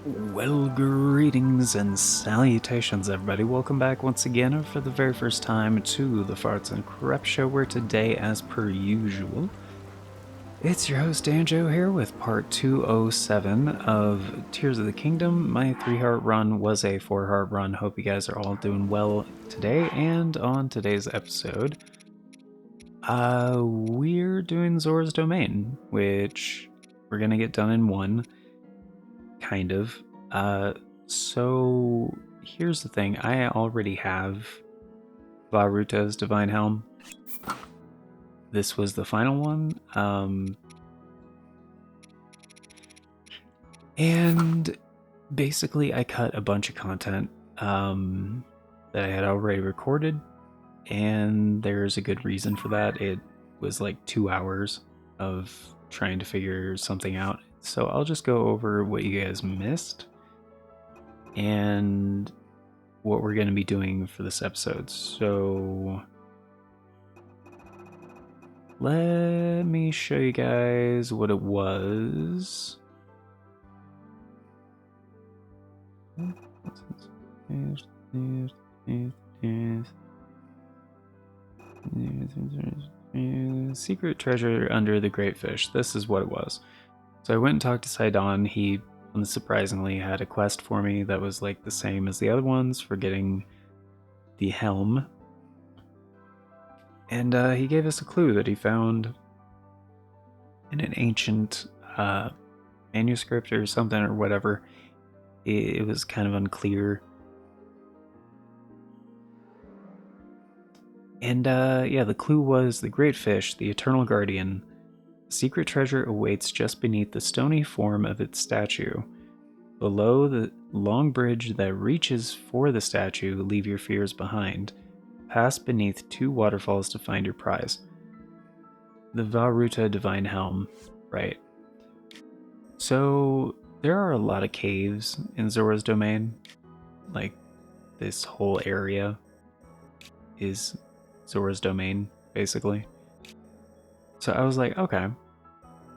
Well, greetings and salutations, everybody. Welcome back once again for the very first time to the Farts and Crep Show, where today, as per usual, it's your host Danjo here with part 207 of Tears of the Kingdom. My 3-heart run was a 4-heart run. Hope you guys are all doing well today. And on today's episode, we're doing Zora's Domain, which we're gonna get done in one. Kind of. So here's the thing. I already have Varuta's Divine Helm. This was the final one. And basically I cut a bunch of content that I had already recorded, and there's a good reason for that. It was like 2 hours of trying to figure something out. So I'll just go over what you guys missed and what we're going to be doing for this episode. So let me show you guys what it was. Secret treasure under the great fish. This is what it was. So I went and talked to Sidon. He unsurprisingly had a quest for me that was like the same as the other ones for getting the helm. And he gave us a clue that he found in an ancient manuscript or something or whatever. It was kind of unclear. And yeah, the clue was the great fish, the eternal guardian. The secret treasure awaits just beneath the stony form of its statue. Below the long bridge that reaches for the statue, leave your fears behind. Pass beneath 2 waterfalls to find your prize. The Varuta Divine Helm, right. So there are a lot of caves in Zora's Domain. Like, this whole area is Zora's Domain, basically. So I was like, okay,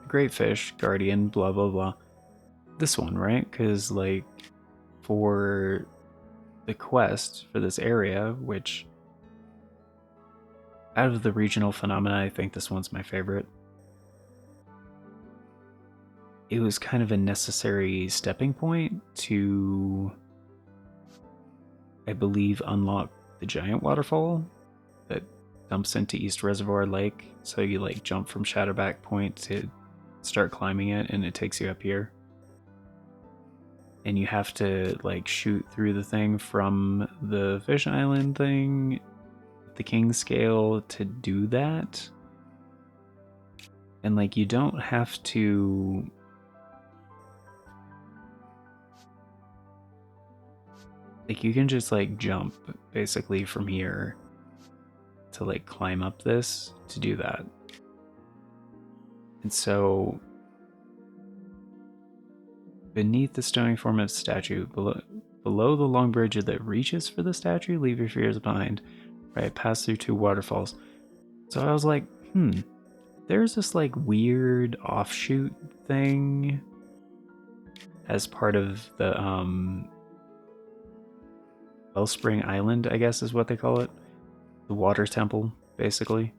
great fish, guardian, blah, blah, blah. This one, right? Because, like, for the quest for this area, which out of the regional phenomena, I think this one's my favorite. It was kind of a necessary stepping point to, I believe, unlock the giant waterfall that dumps into East Reservoir Lake. So you like jump from Shadowback Point to start climbing it, and it takes you up here. And you have to like shoot through the thing from the Fish Island thing, the King Scale, to do that. And like you don't have to like you can just like jump basically from here to like climb up this to do that. And so beneath the stony form of statue, below the long bridge that reaches for the statue, leave your fears behind. Right, pass through 2 waterfalls. So I was like, there's this like weird offshoot thing as part of the Wellspring Island, I guess is what they call it. The water temple, basically.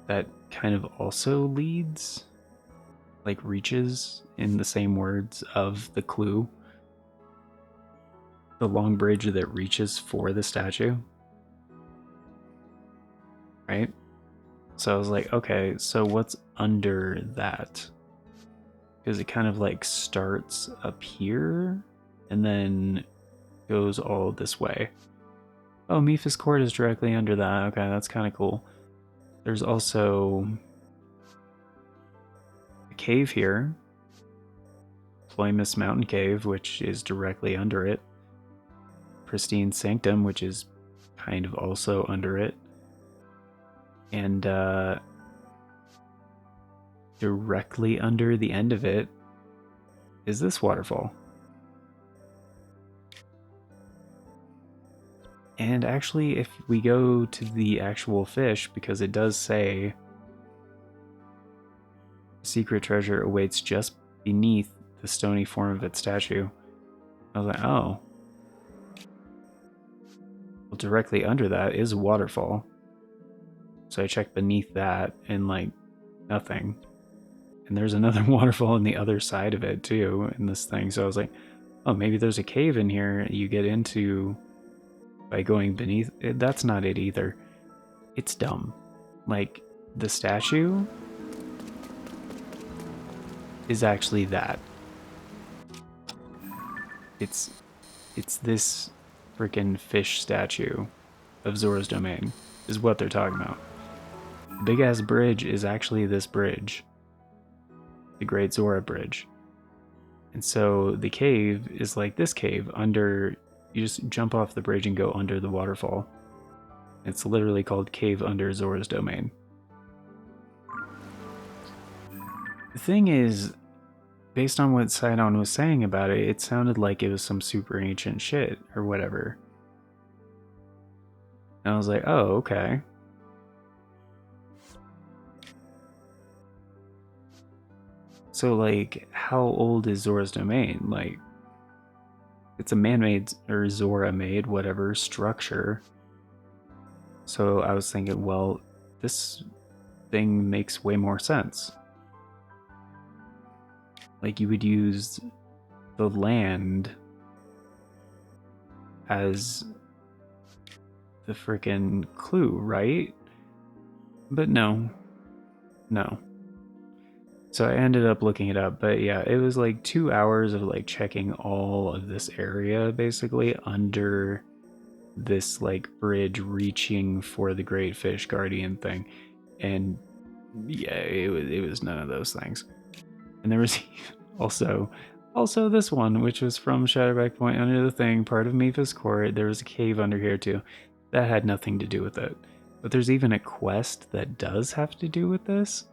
That kind of also leads, like reaches in the same words of the clue. The long bridge that reaches for the statue. Right? So I was like, okay, so what's under that? Because it kind of like starts up here and then goes all this way. Oh, Mipha's Court is directly under that. Okay, that's kind of cool. There's also a cave here, Ploymus Mountain Cave, which is directly under it. Pristine Sanctum, which is kind of also under it. And directly under the end of it is this waterfall. And actually, if we go to the actual fish, because it does say secret treasure awaits just beneath the stony form of its statue, I was like, oh. Well, directly under that is a waterfall. So I checked beneath that and like nothing. And there's another waterfall on the other side of it too in this thing. So I was like, oh, maybe there's a cave in here you get into by going beneath. That's not it either. It's dumb. Like the statue is actually that. It's this freaking fish statue of Zora's domain is what they're talking about. The big ass bridge is actually this bridge, the Great Zora Bridge. And so the cave is like this cave under, you just jump off the bridge and go under the waterfall. It's literally called Cave Under Zora's Domain. The thing is, based on what Sidon was saying about it, it sounded like it was some super ancient shit or whatever. And I was like, oh, okay. So, like, how old is Zora's Domain? Like, it's a man-made, or Zora-made, whatever, structure. So I was thinking, well, this thing makes way more sense. Like, you would use the land as the freaking clue, right? But no. No. So I ended up looking it up, but yeah, it was like 2 hours of like checking all of this area basically under this like bridge reaching for the Great Fish Guardian thing. And yeah, it was none of those things. And there was also this one, which was from Shadowback Point under the thing, part of Mipha's court. There was a cave under here too. That had nothing to do with it. But there's even a quest that does have to do with this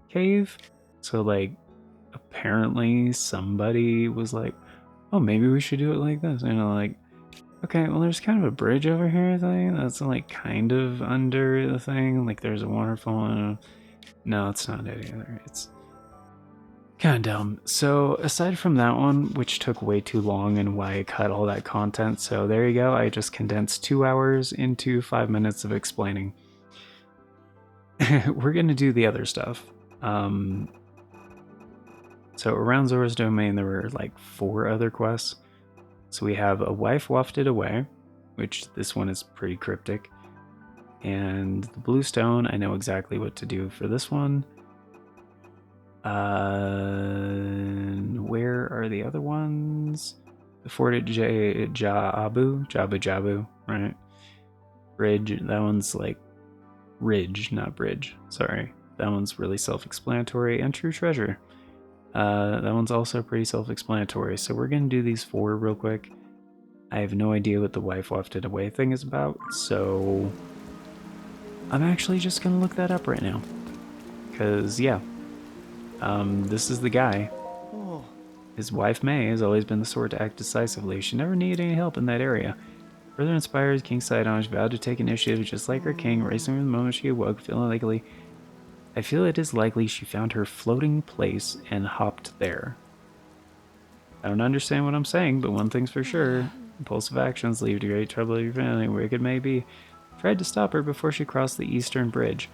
cave. So like apparently somebody was like, oh, maybe we should do it like this. You know, like, okay, well there's kind of a bridge over here thing that's like kind of under the thing. Like there's a waterfall and no, it's not it either. It's kind of dumb. So aside from that one, which took way too long and why I cut all that content, so there you go. I just condensed 2 hours into 5 minutes of explaining. We're gonna do the other stuff. So around Zora's domain, there were like 4 other quests. So we have a wife wafted away, which this one is pretty cryptic. And the blue stone, I know exactly what to do for this one. Where are the other ones? The Fort at Jabu, right? Bridge, that one's like Ridge, not Bridge. Sorry. That one's really self-explanatory. And True Treasure. That one's also pretty self-explanatory. So we're going to do these 4 real quick. I have no idea what the wife wafted away thing is about, so I'm actually just going to look that up right now. Because, yeah. This is the guy. His wife May has always been the sort to act decisively. She never needed any help in that area. Further inspired, King Sidon vowed to take initiative just like her king, racing from the moment she awoke, feeling likely. I feel it is likely she found her floating place and hopped there. I don't understand what I'm saying, but one thing's for sure. Impulsive actions lead to great trouble in your family, wherever it may be. Tried to stop her before she crossed the eastern bridge.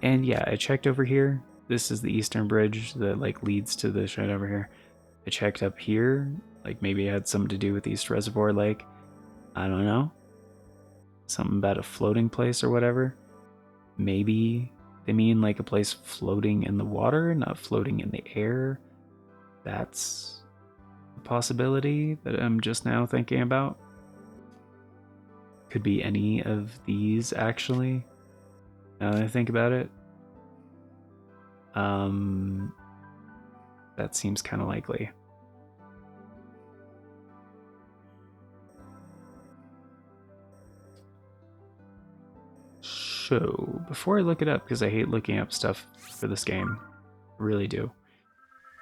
And yeah, I checked over here. This is the eastern bridge that like leads to this right over here. I checked up here, like maybe it had something to do with East Reservoir Lake. I don't know. Something about a floating place or whatever. Maybe they mean like a place floating in the water, not floating in the air. That's a possibility that I'm just now thinking about. Could be any of these, actually, now that I think about it. That seems kind of likely. So, before I look it up, because I hate looking up stuff for this game, I really do.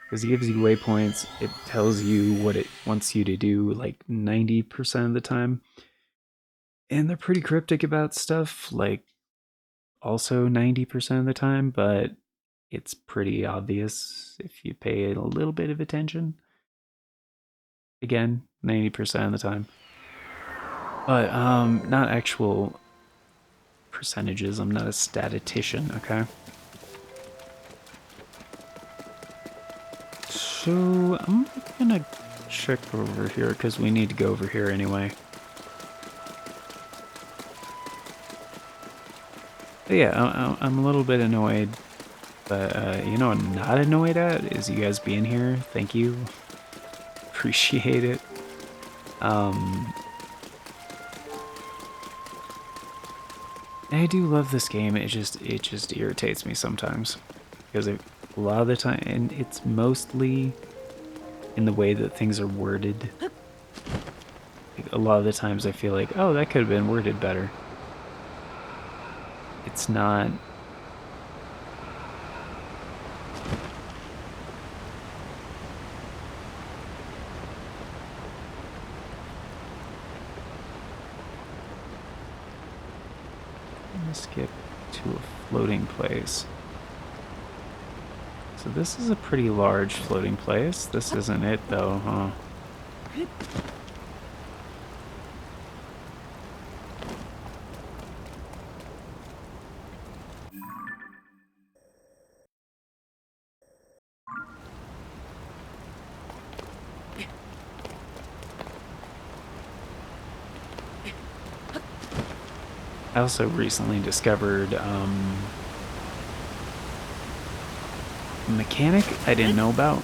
Because it gives you waypoints, it tells you what it wants you to do like 90% of the time. And they're pretty cryptic about stuff, like also 90% of the time, but it's pretty obvious if you pay a little bit of attention. Again, 90% of the time. But not actual percentages. I'm not a statistician, okay? So I'm gonna check over here because we need to go over here anyway. But yeah, I'm a little bit annoyed, but you know what I'm not annoyed at is you guys being here. Thank you. Appreciate it. I do love this game. It just irritates me sometimes because a lot of the time, and it's mostly in the way that things are worded. Like, a lot of the times I feel like, oh, that could have been worded better. It's not. I'm gonna skip to a floating place. So this is a pretty large floating place. This isn't it though, huh? I also recently discovered a mechanic I didn't know about.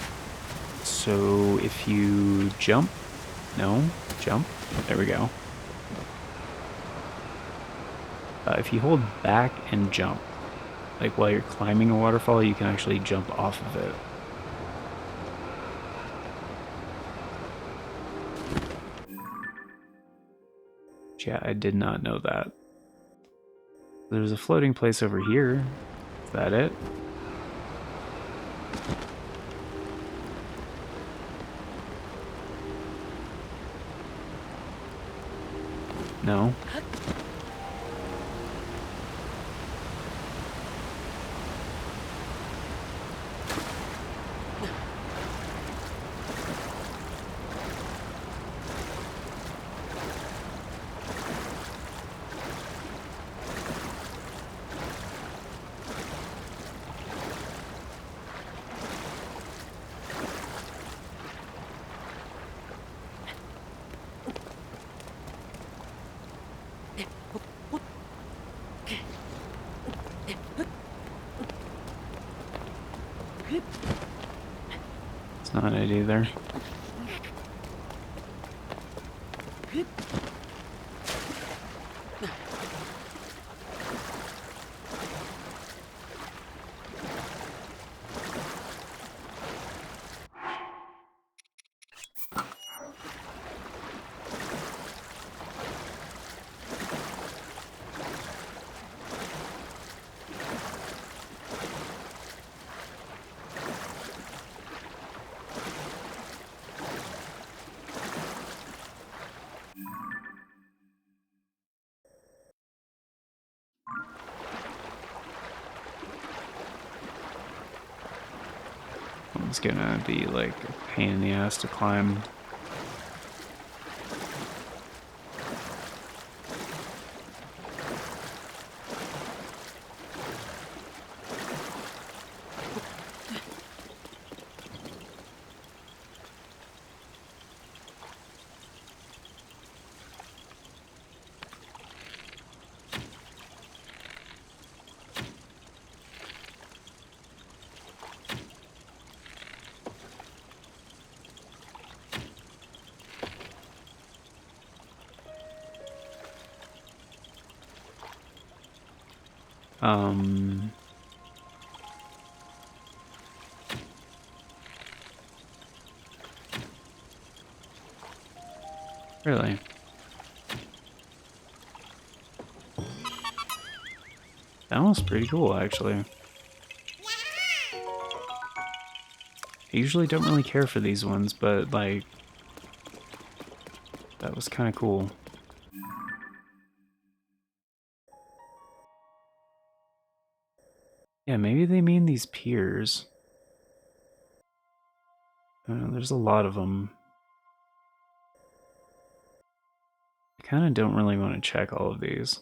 So if you jump, jump, there we go. If you hold back and jump, like while you're climbing a waterfall, you can actually jump off of it. Yeah, I did not know that. There's a floating place over here. Is that it? No. It's not it either. It's gonna be like a pain in the ass to climb. Really? That was pretty cool, actually. I usually don't really care for these ones, but, like, that was kind of cool. Yeah, maybe they mean these piers. There's a lot of them. kind of don't really want to check all of these.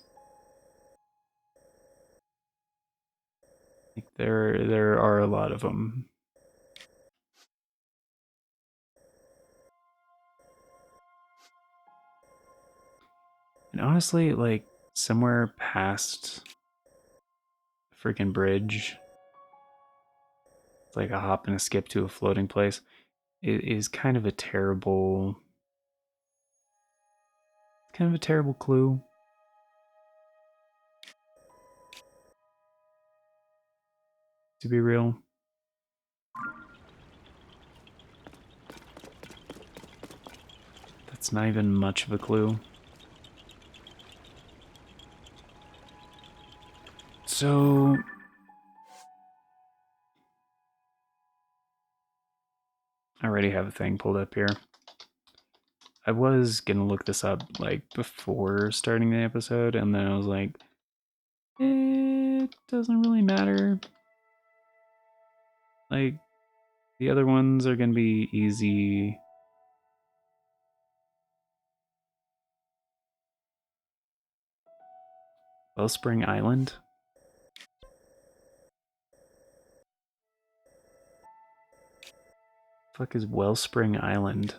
Like there are a lot of them. And honestly, like somewhere past the freaking bridge, it's like a hop and a skip to a floating place. It is kind of a terrible clue. To be real. That's not even much of a clue. So I already have a thing pulled up here. I was gonna look this up like before starting the episode, and then I was like, it doesn't really matter. Like, the other ones are gonna be easy. Wellspring Island? Fuck is Wellspring Island?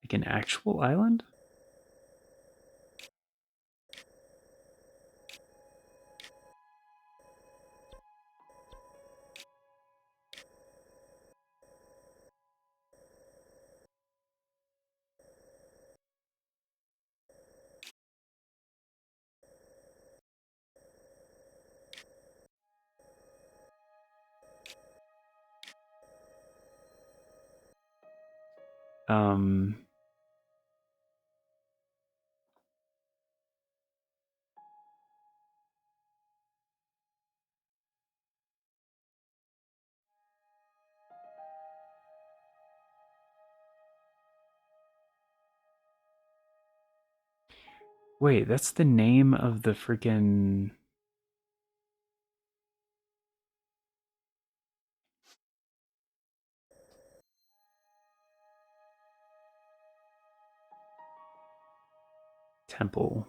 Like an actual island? Um, wait, that's the name of the freaking temple.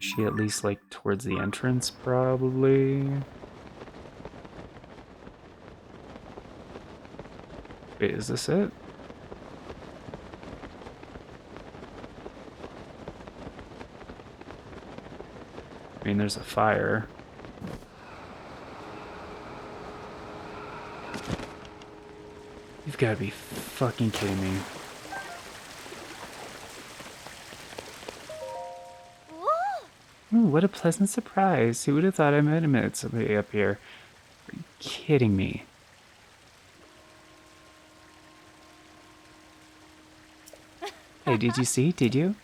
Is she at least like towards the entrance, probably? Wait, is this it? I mean, there's a fire. You've got to be fucking kidding me. Ooh, what a pleasant surprise. Who would have thought I might have met somebody up here? Are you kidding me? Hey, did you see? Did you?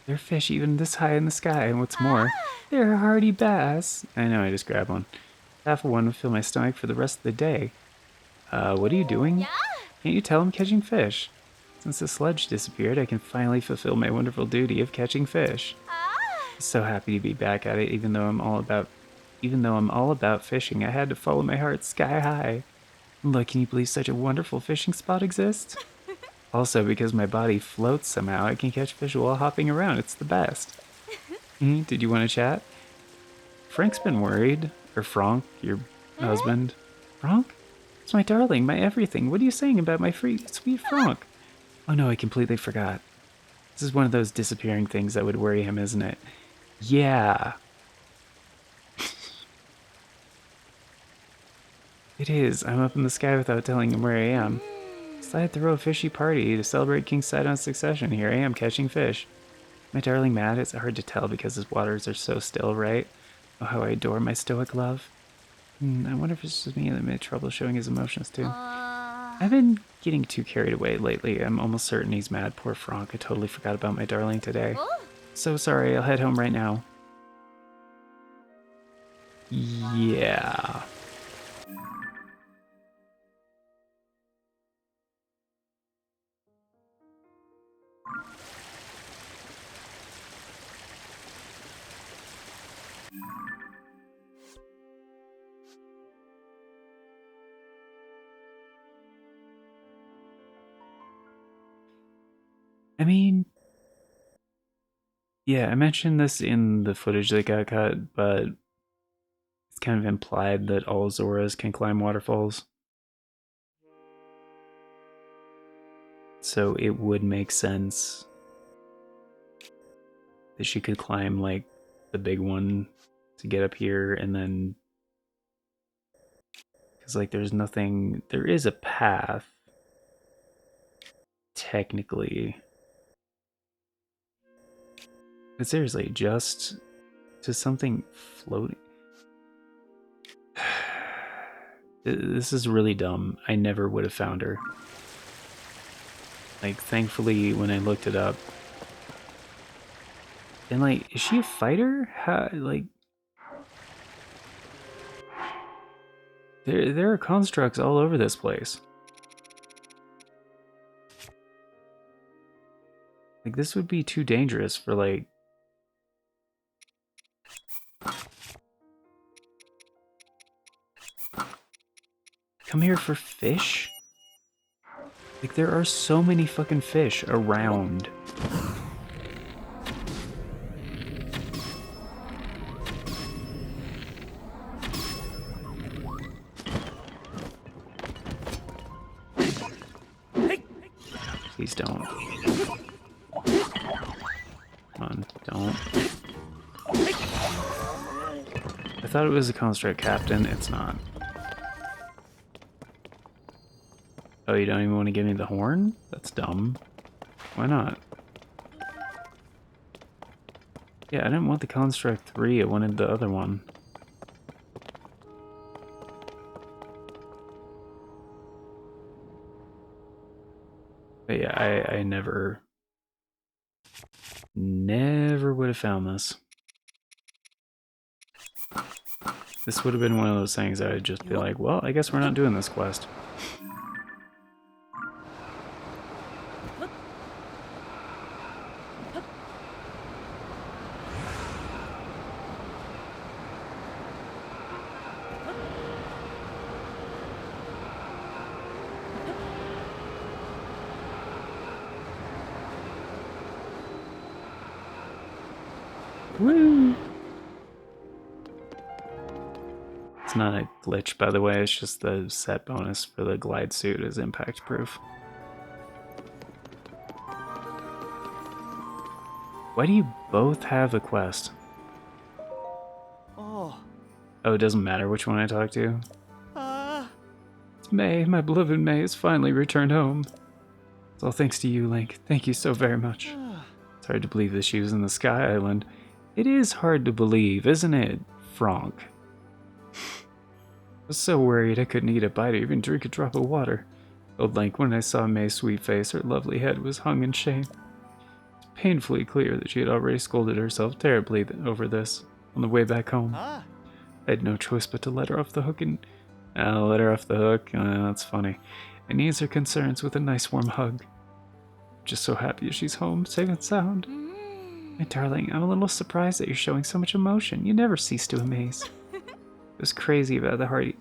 There are fish even this high in the sky, and what's more, they're hardy bass. I know, I just grabbed one. Half of one would fill my stomach for the rest of the day. What are you doing? Can't you tell I'm catching fish? Since the sledge disappeared, I can finally fulfill my wonderful duty of catching fish. So happy to be back at it, even though I'm all about fishing. I had to follow my heart sky high. Look, can you believe such a wonderful fishing spot exists? Also, because my body floats somehow, I can catch fish while hopping around. It's the best. Did you want to chat? Frank's been worried. Or Frank, your husband. Frank? It's my darling, my everything. What are you saying about my sweet Frank? Oh no, I completely forgot. This is one of those disappearing things that would worry him, isn't it? Yeah. It is. I'm up in the sky without telling him where I am. Decided to throw a fishy party to celebrate King's Sidon's succession. Here I am catching fish. My darling mad? It's hard to tell because his waters are so still, right? Oh, how I adore my stoic love. I wonder if it's just me that made trouble showing his emotions too. I've been getting too carried away lately. I'm almost certain he's mad. Poor Franck. I totally forgot about my darling today. So sorry. I'll head home right now. Yeah. I mean, yeah, I mentioned this in the footage that got cut, but it's kind of implied that all Zoras can climb waterfalls. So it would make sense that she could climb, like, the big one to get up here, and then... Because, like, there's nothing... There is a path, technically. But seriously, just to something floating... This is really dumb. I never would have found her. Like, thankfully, when I looked it up... And, like, is she a fighter? How, like... There are constructs all over this place. Like, this would be too dangerous for, like... Come here for fish? Like, there are so many fucking fish around. Please don't. Come on, don't. I thought it was a construct captain. It's not. Oh, you don't even want to give me the horn? That's dumb. Why not? Yeah, I didn't want the construct 3. I wanted the other one. But yeah, I never would have found this. This would have been one of those things I would just be like, well, I guess we're not doing this quest. Woo! It's not a glitch, by the way, it's just the set bonus for the glide suit is impact proof. Why do you both have a quest? Oh, it doesn't matter which one I talk to? It's May, my beloved May has finally returned home. It's all thanks to you, Link. Thank you so very much. It's hard to believe that she was in the Sky Island. It is hard to believe, isn't it, Franck? I was so worried I couldn't eat a bite or even drink a drop of water. Old Link, when I saw May's sweet face, her lovely head was hung in shame. It's painfully clear that she had already scolded herself terribly over this on the way back home. I had no choice but to let her off the hook and... let her off the hook? That's funny. And ease her concerns with a nice warm hug. Just so happy she's home, safe and sound. My darling, I'm a little surprised that you're showing so much emotion. You never cease to amaze. It was crazy about the hearty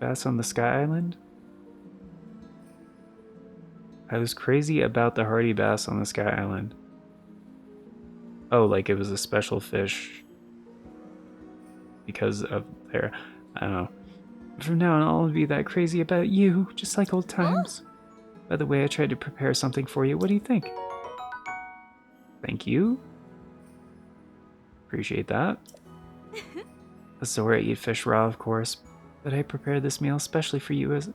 bass on the Sky Island. I was crazy about the hardy bass on the Sky Island. Oh, like it was a special fish because of their... I don't know. From now on, I'll be that crazy about you, just like old times. By the way, I tried to prepare something for you. What do you think? Thank you. Appreciate that. A Zora eat fish raw, of course, but I prepared this meal especially for you as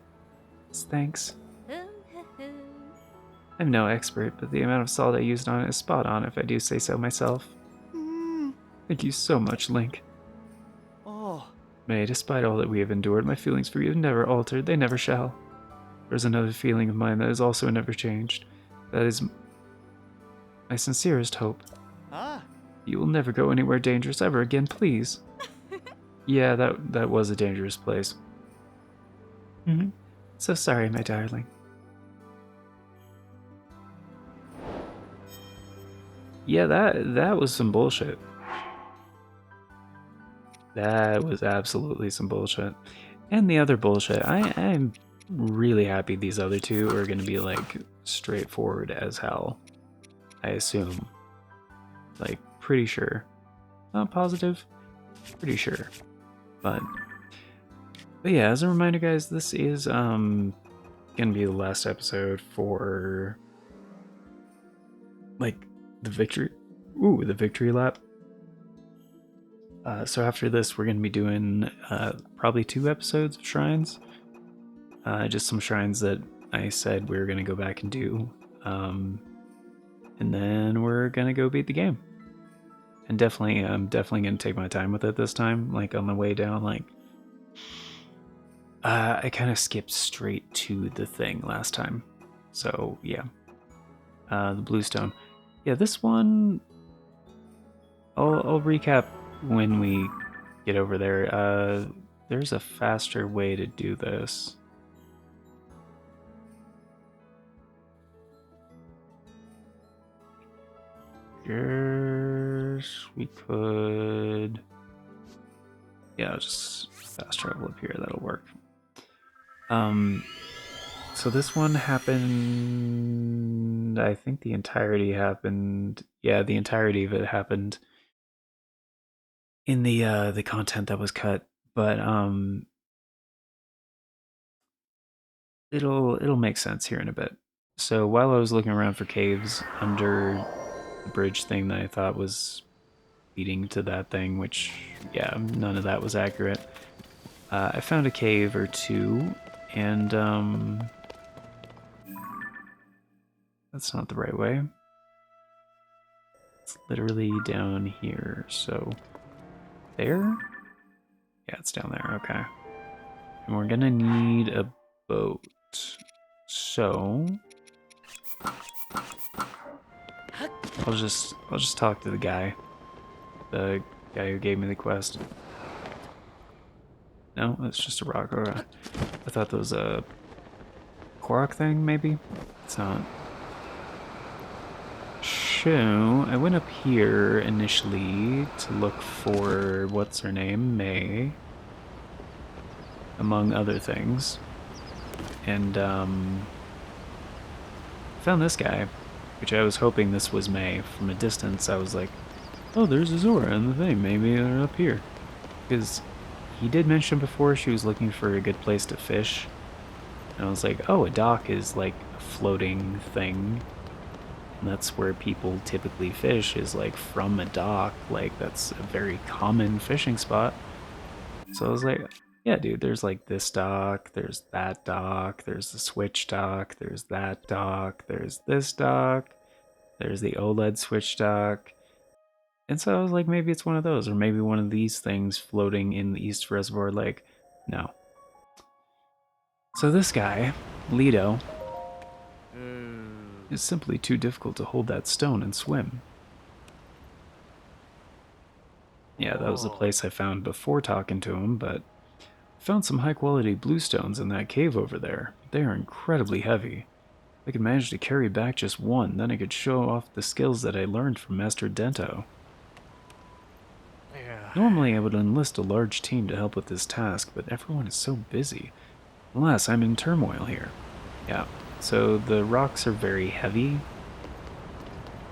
thanks. I'm no expert, but the amount of salt I used on it is spot on if I do say so myself. Thank you so much, Link. Oh. May, despite all that we have endured, my feelings for you have never altered, they never shall. There's another feeling of mine that has also never changed. That is my sincerest hope. Ah. You will never go anywhere dangerous ever again, please. Yeah, that was a dangerous place. So sorry, my darling. Yeah, that was some bullshit. That was absolutely some bullshit. And the other bullshit, I'm really happy these other two are gonna be like straightforward as hell. I assume. Like, pretty sure. Not positive, pretty sure. But yeah, as a reminder, guys, this is gonna be the last episode for like the victory lap. So after this, we're gonna be doing probably 2 episodes of shrines. Just some shrines that I said we were gonna go back and do, and then we're gonna go beat the game. And definitely, I'm definitely gonna take my time with it this time. Like on the way down, like I kind of skipped straight to the thing last time. So yeah, the Bluestone. Yeah, this one I'll recap when we get over there. There's a faster way to do this. Yes, we could. Yeah, I'll just fast travel up here. That'll work. So this one happened. I think the entirety happened. Yeah, the entirety of it happened in the content that was cut. But it'll make sense here in a bit. So while I was looking around for caves under the bridge thing that I thought was leading to that thing, which yeah, none of that was accurate. I found a cave or two, and that's not the right way. It's literally down here. So there? Yeah, it's down there. Okay. And we're gonna need a boat. So I'll just talk to the guy who gave me the quest. No, it's just a rock. I thought that was a Korok thing, maybe? It's not. So, I went up here initially to look for, what's her name? May. Among other things. And, found this guy, which I was hoping this was May. From a distance, I was like, oh, there's a Zora in the thing. Maybe they're up here. Because he did mention before she was looking for a good place to fish. And I was like, oh, a dock is like a floating thing. And that's where people typically fish, is like from a dock. Like, that's a very common fishing spot. So I was like, yeah, dude, there's like this dock, there's that dock, there's the Switch dock, there's that dock, there's this dock, there's the OLED Switch dock. And so I was like, maybe it's one of those, or maybe one of these things floating in the East Reservoir Lake. No. So this guy, Lido, is simply too difficult to hold that stone and swim. Yeah, that was the place I found before talking to him, but I found some high-quality bluestones in that cave over there. They are incredibly heavy. I could manage to carry back just one, then I could show off the skills that I learned from Master Dento. Yeah. Normally I would enlist a large team to help with this task, but everyone is so busy. Alas, I'm in turmoil here. Yeah, so the rocks are very heavy,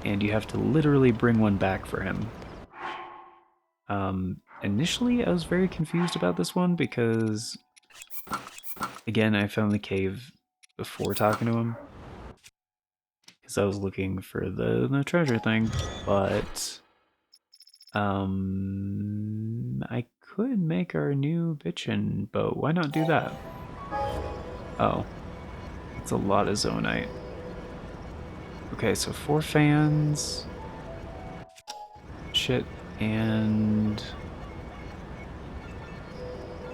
and you have to literally bring one back for him. Initially I was very confused about this one because, again, I found the cave before talking to him, because I was looking for the treasure thing, but I could make our new bitchin' boat. Why not do that? Oh, it's a lot of zonite. Okay, so 4 fans. Shit, and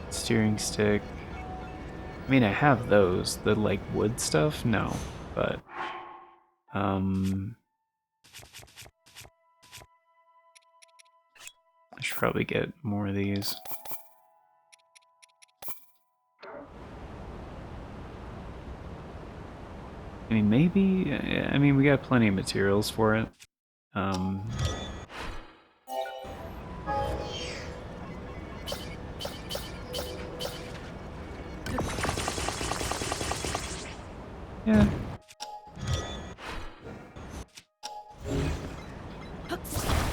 steering stick. I mean, I have those. The like wood stuff, no, but I should probably get more of these. I mean, maybe. I mean, we got plenty of materials for it. Um, yeah.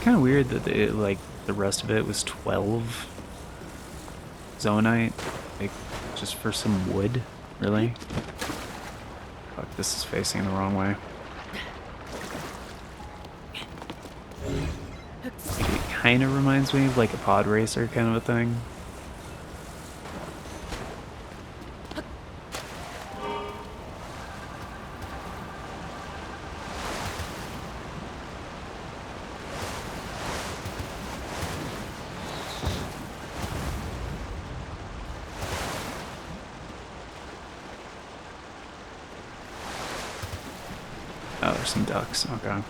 Kind of weird that like the rest of it was 12 zonite, like just for some wood. Really? Fuck, this is facing the wrong way. Like, it kind of reminds me of like a pod racer kind of a thing. Oh, there's some ducks. Okay.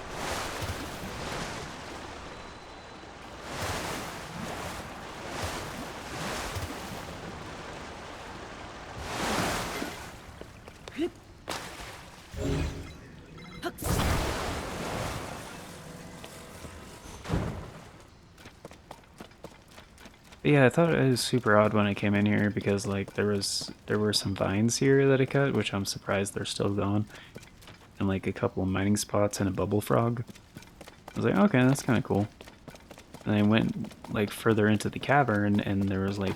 But yeah, I thought it was super odd when I came in here because like there were some vines here that I cut, which I'm surprised they're still gone, and like a couple of mining spots and a bubble frog. I was like, okay, that's kind of cool. And I went like further into the cavern, and there was like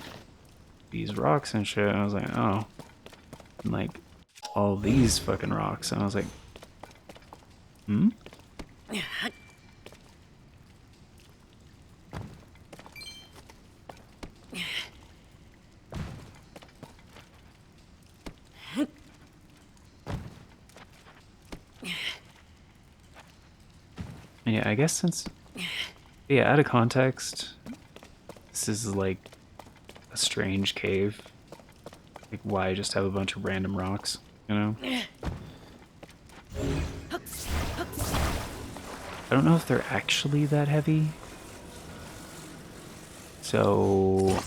these rocks and shit. And I was like, oh, and like all these fucking rocks. And I was like, hmm. Yeah, I guess since, yeah, out of context, this is like a strange cave. Like, why just have a bunch of random rocks, you know? I don't know if they're actually that heavy. So,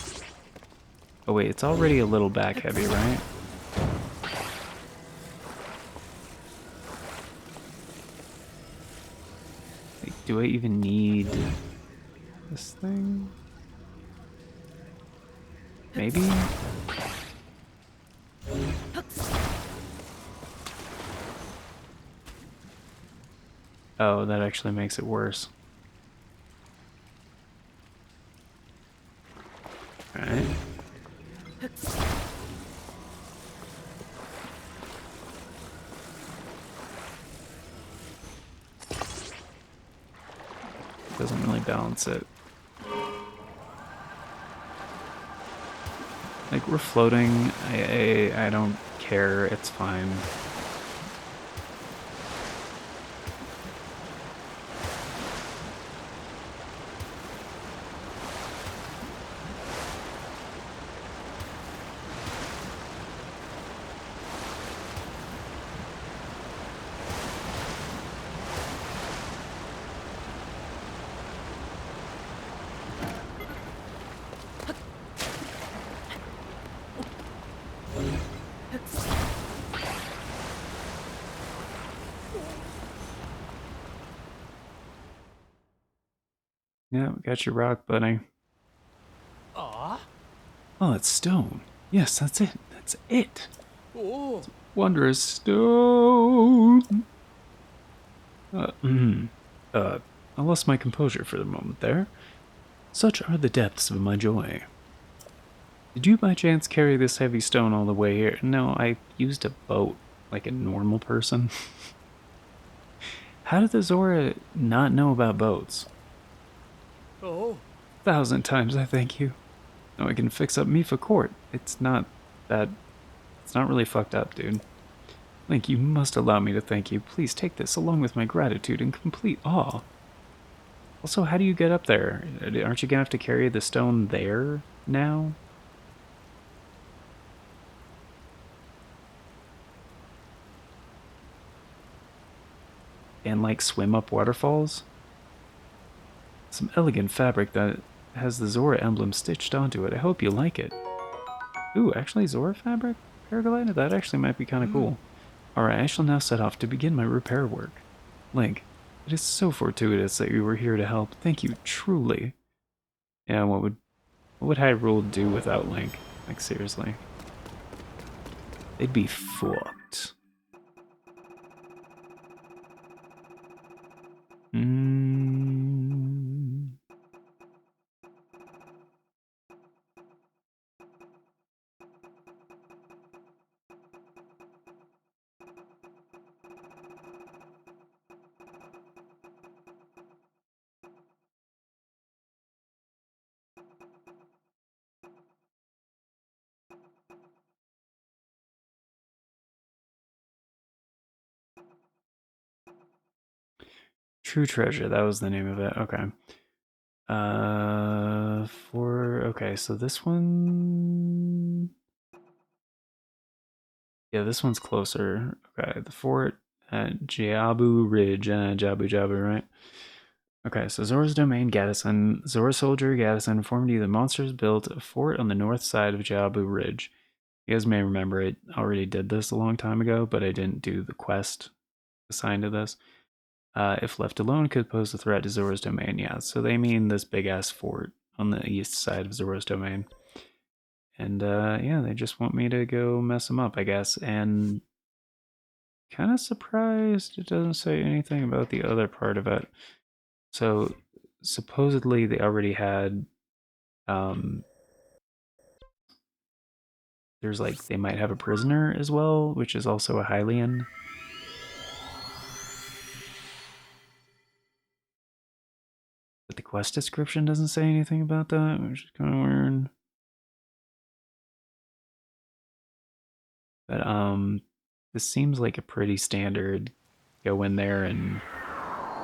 oh wait, it's already a little back heavy, right? Like, do I even need this thing? Maybe? Oh, that actually makes it worse. Alright. Doesn't really balance it. Like, we're floating. I don't care. It's fine. Yeah, we got your rock, buddy. Aw. Oh, it's stone. Yes, that's it. That's it. Oh. Wondrous stone. I lost my composure for the moment there. Such are the depths of my joy. Did you by chance carry this heavy stone all the way here? No, I used a boat like a normal person. How did the Zora not know about boats? Oh. 1,000 times I thank you. Now I can fix up me for court. It's not that. It's not really fucked up, dude. Link, you must allow me to thank you. Please take this along with my gratitude in complete awe. Also, how do you get up there? Aren't you gonna have to carry the stone there now? And like swim up waterfalls? Some elegant fabric that has the Zora emblem stitched onto it. I hope you like it. Ooh, actually Zora fabric? Paraglider? That actually might be kind of cool. Alright, I shall now set off to begin my repair work. Link, it is so fortuitous that you were here to help. Thank you, truly. Yeah, what would Hyrule do without Link? Like, seriously. They'd be fucked. True Treasure, that was the name of it. Okay. Okay, so this one. Yeah, this one's closer. Okay, the fort at Jabu Ridge. Jabu Jabu, right? Okay, so Zora's Domain Gaddison. Zora Soldier Gaddison formed you the monsters built a fort on the north side of Jabu Ridge. You guys may remember I already did this a long time ago, but I didn't do the quest assigned to this. If left alone, could pose a threat to Zora's Domain. Yeah, so they mean this big ass fort on the east side of Zora's Domain. And yeah, they just want me to go mess them up, I guess. And kind of surprised it doesn't say anything about the other part of it. So supposedly they already had there's like they might have a prisoner as well, which is also a Hylian. But the quest description doesn't say anything about that, which is kind of weird. But this seems like a pretty standard go in there and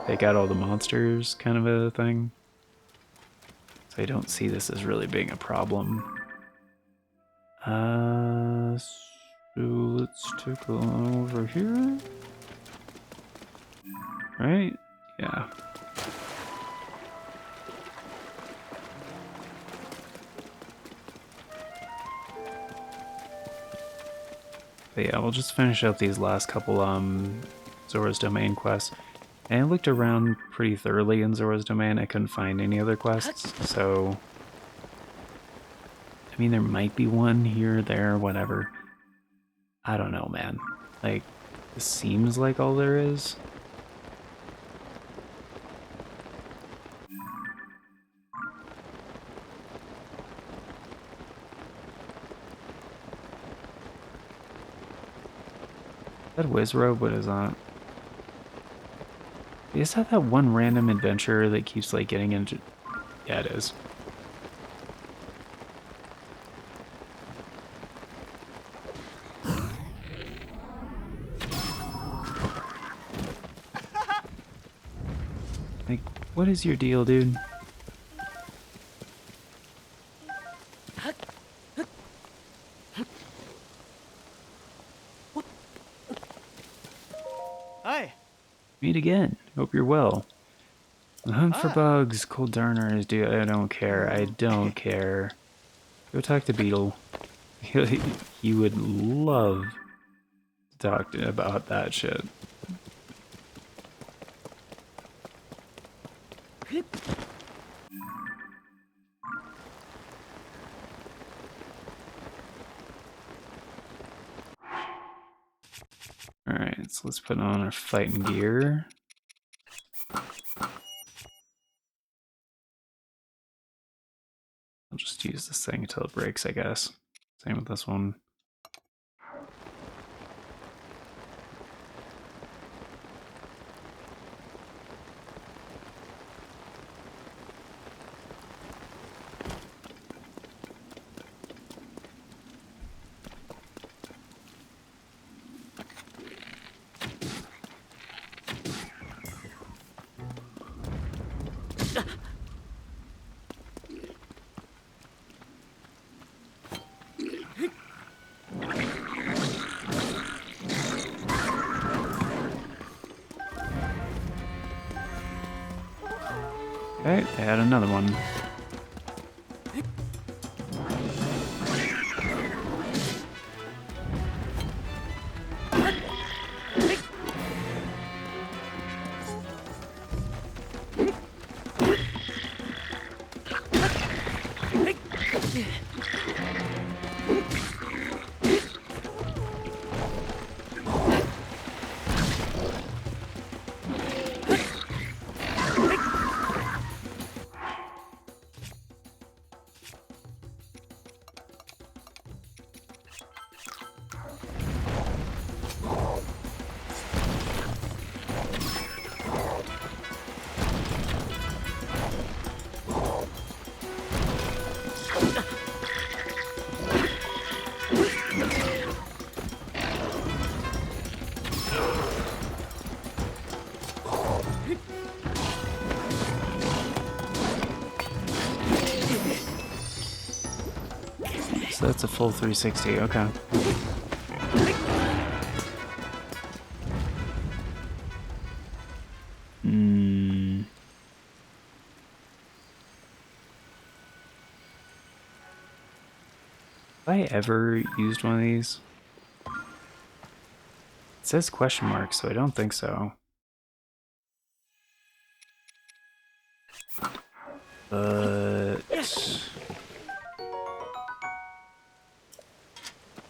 take out all the monsters kind of a thing. So I don't see this as really being a problem. So let's take a look over here. Right? Yeah. But yeah, we'll just finish out these last couple Zora's Domain quests. And I looked around pretty thoroughly in Zora's Domain. I couldn't find any other quests, so I mean there might be one here, there, whatever. I don't know, man. Like, this seems like all there is. That Wizrobe, what is that? Is that one random adventure that keeps like getting into? Yeah, it is. Like, what is your deal, dude? Hi. Meet again. Hope you're well. The hunt for bugs, cold darners, dude. I don't care. I don't care. Go talk to Beetle. He would love to talk about that shit. Alright, so let's put on our fighting gear. I'll just use this thing until it breaks, I guess. Same with this one. Okay, they had another one. So that's a full 360, okay. Have I ever used one of these? It says question mark, so I don't think so. But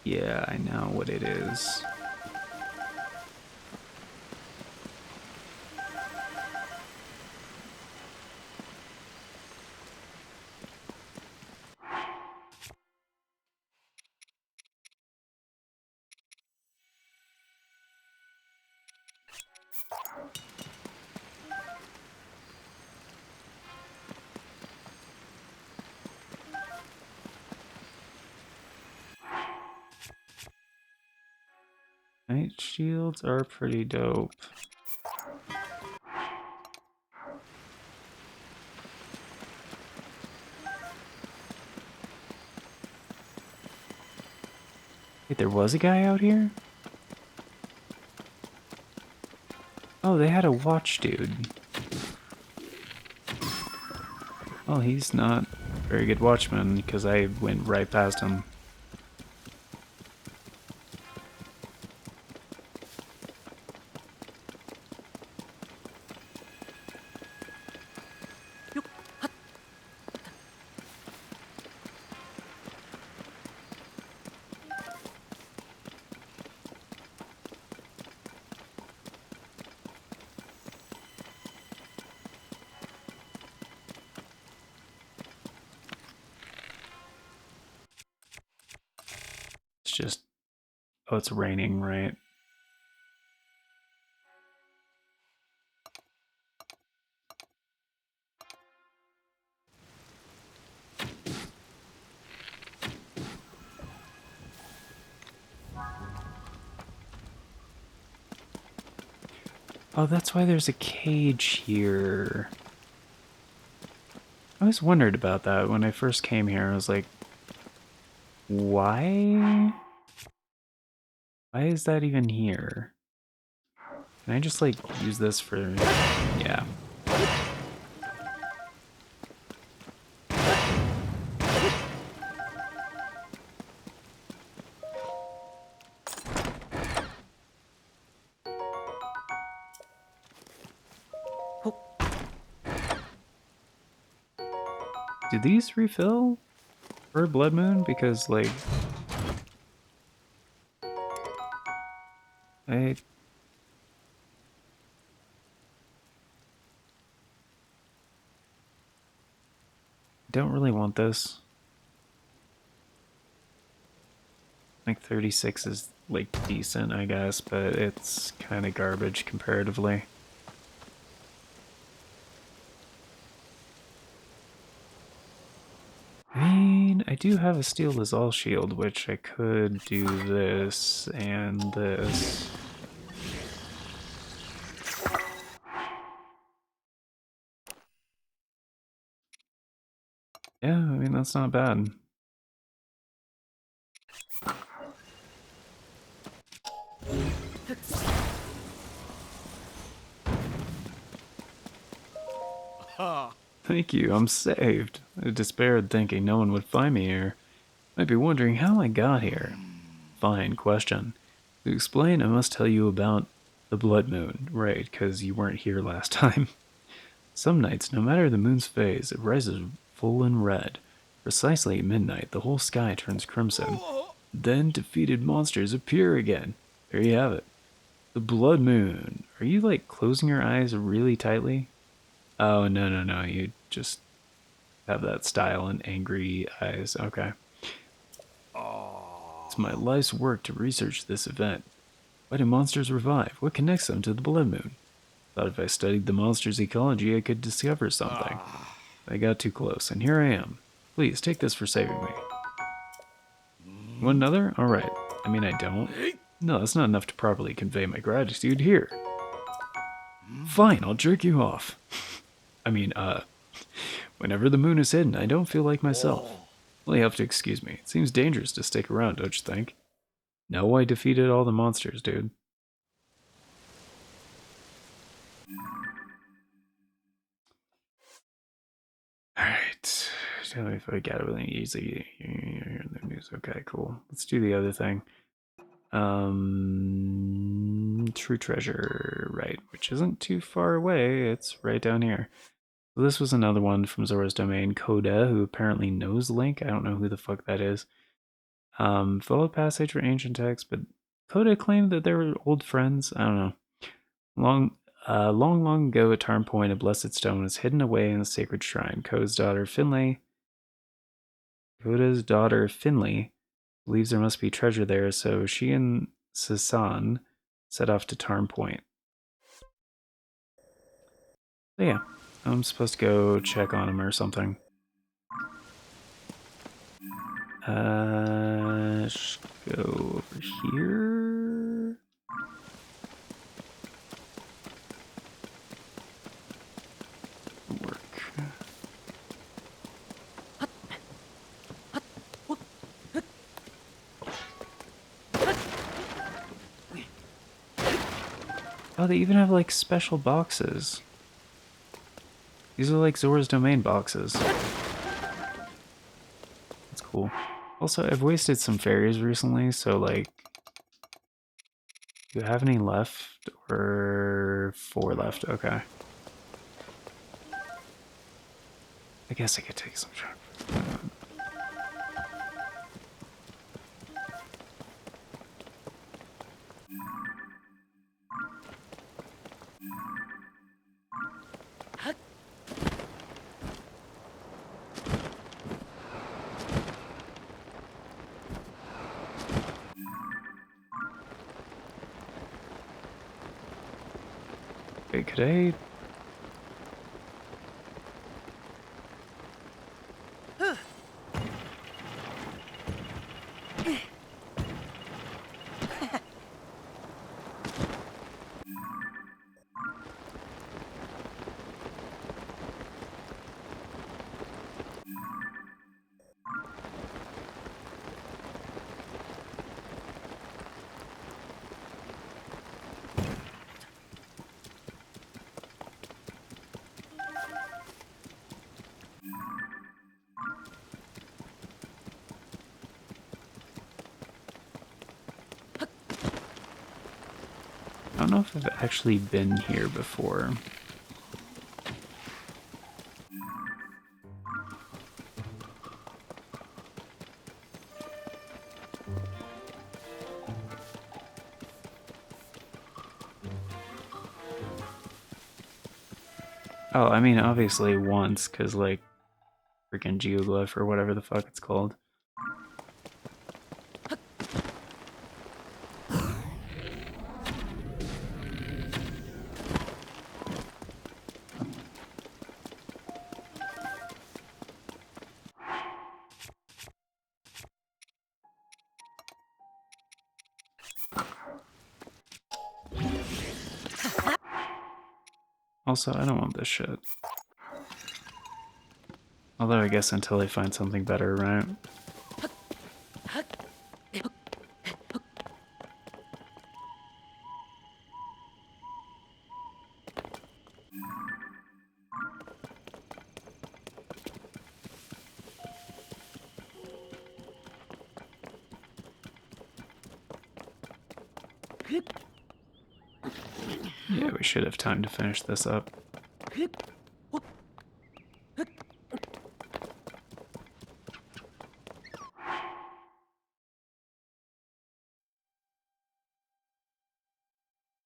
yeah, I know what it is. Night shields are pretty dope. Wait, there was a guy out here? Oh, they had a watch dude. Well, he's not a very good watchman because I went right past him. It's just... Oh, it's raining, right? Oh, that's why there's a cage here. I always wondered about that when I first came here. I was like, why? Why is that even here? Can I just, like, use this for... Yeah. Do these refill for Blood Moon? Because, like... I don't really want this. Like 36 is like decent, I guess, but it's kind of garbage comparatively. I mean, I do have a Steel Lizal shield, which I could do this and this. Yeah, I mean, that's not bad. Ha! Thank you, I'm saved. I despaired, thinking no one would find me here. Might be wondering how I got here. Fine question. To explain, I must tell you about the blood moon, right, because you weren't here last time. Some nights, no matter the moon's phase, it rises full and red. Precisely at midnight, the whole sky turns crimson. Then defeated monsters appear again. There you have it. The blood moon. Are you like closing your eyes really tightly? Oh, no, no, no. You just have that style and angry eyes. Okay. It's my life's work to research this event. Why do monsters revive? What connects them to the blood moon? Thought if I studied the monster's ecology, I could discover something. I got too close, and here I am. Please, take this for saving me. Want another? Alright. I mean, I don't. No, that's not enough to properly convey my gratitude. Here. Fine, I'll jerk you off. Whenever the moon is hidden, I don't feel like myself. Well, you have to excuse me. It seems dangerous to stick around, don't you think? No, I defeated all the monsters, dude. Alright. Tell me if I got everything easy. Here in the news. Okay, cool. Let's do the other thing. True treasure, right, which isn't too far away. It's right down here. So this was another one from Zora's domain, Coda, who apparently knows Link. I don't know who the fuck that is. Follow passage for ancient text, but Coda claimed that they were old friends. I don't know. Long ago at Tarn Point, a blessed stone was hidden away in the sacred shrine. Coda's daughter Finley believes there must be treasure there, so she and Sasan set off to Tarn Point. So yeah, I'm supposed to go check on him or something. Let's go over here. Work. Oh, they even have like special boxes. These are like Zora's domain boxes. That's cool. Also, I've wasted some fairies recently, so like, do you have any left? Or 4 left? Okay. I guess I could take some shot. Wait, could I? I don't know if I've actually been here before. Oh, I mean, obviously once, because, like, freaking geoglyph or whatever the fuck it's called. Also, I don't want this shit. Although I guess until I find something better, right? Yeah, we should have time to finish this up.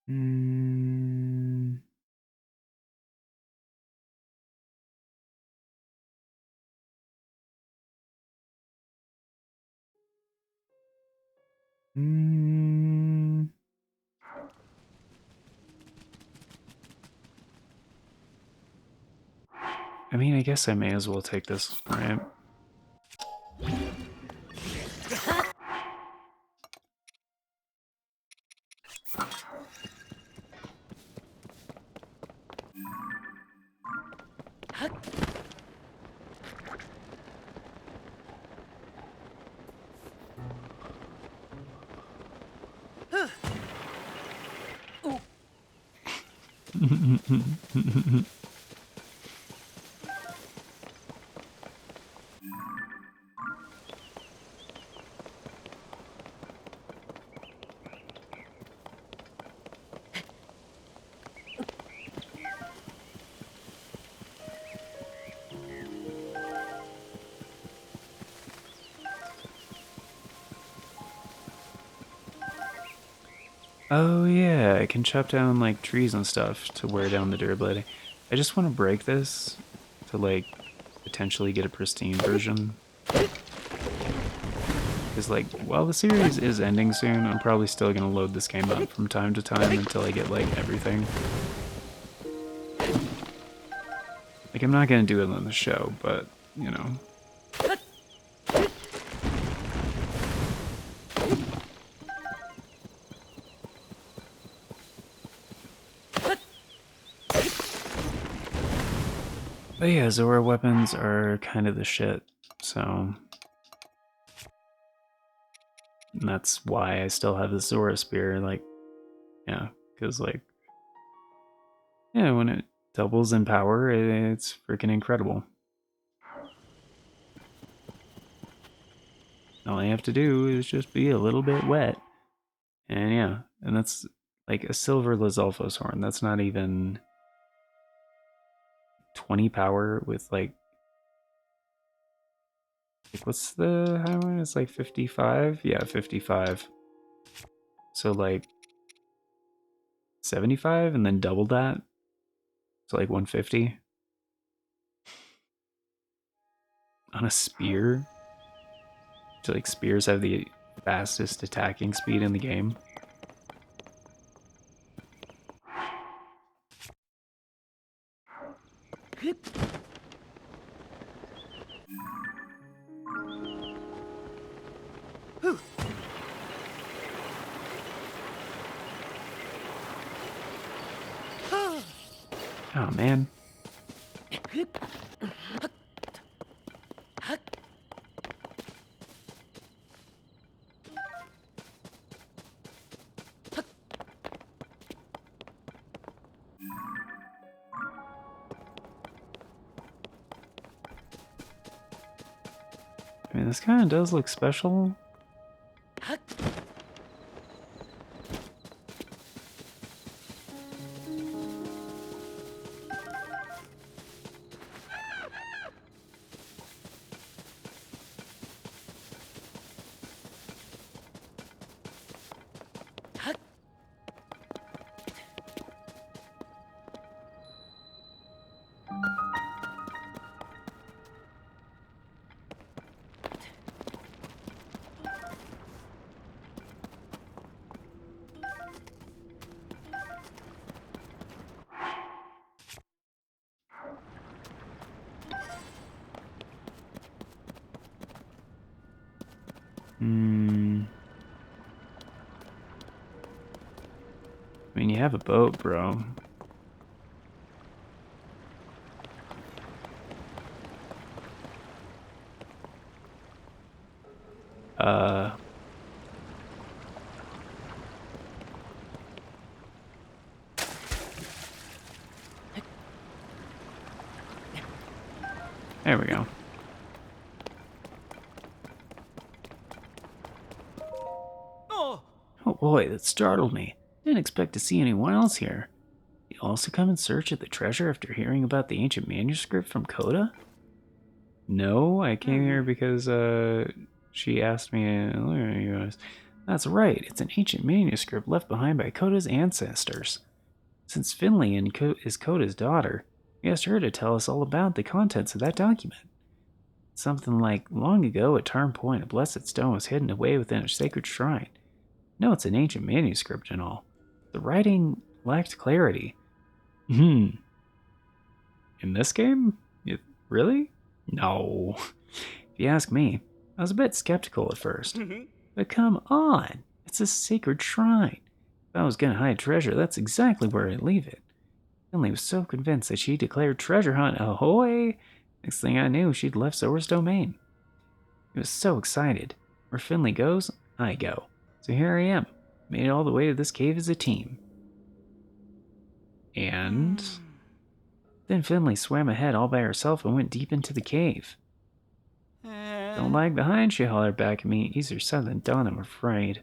Mm. Mm. I mean, I guess I may as well take this, right? Oh yeah, I can chop down like trees and stuff to wear down the durability. I just want to break this to like potentially get a pristine version. Because like, while the series is ending soon, I'm probably still gonna load this game up from time to time until I get like everything. Like I'm not gonna do it on the show, but you know. But yeah, Zora weapons are kind of the shit, so... And that's why I still have the Zora spear, like, yeah, because, like, yeah, when it doubles in power, it's freaking incredible. All I have to do is just be a little bit wet. And yeah, and that's like a silver Lizalfos horn. That's not even 20 power with like what's the high one? It's like 55? Yeah, 55. So like 75 and then double that. So like 150 on a spear. So like spears have the fastest attacking speed in the game. Oh man. I mean, this kind of does look special. Hmm. I mean, you have a boat, bro. Uh. There we go. Oh, Oh, boy, that startled me. Didn't expect to see anyone else here. You also come in search of the treasure after hearing about the ancient manuscript from Coda? No, I came here because she asked me. That's right. It's an ancient manuscript left behind by Coda's ancestors. Since Finley is Coda's daughter, we asked her to tell us all about the contents of that document. Something like, long ago at Tarn Point, a blessed stone was hidden away within a sacred shrine. No, it's an ancient manuscript and all. The writing lacked clarity. In this game? Really? No. If you ask me, I was a bit skeptical at first. But come on, it's a sacred shrine. If I was gonna hide treasure, that's exactly where I'd leave it. Finley was so convinced that she declared treasure hunt ahoy. Next thing I knew, she'd left Zora's domain. He was so excited. Where Finley goes, I go. So here I am. Made it all the way to this cave as a team. And then Finley swam ahead all by herself and went deep into the cave. Don't lag behind, she hollered back at me. Easier said than done, I'm afraid.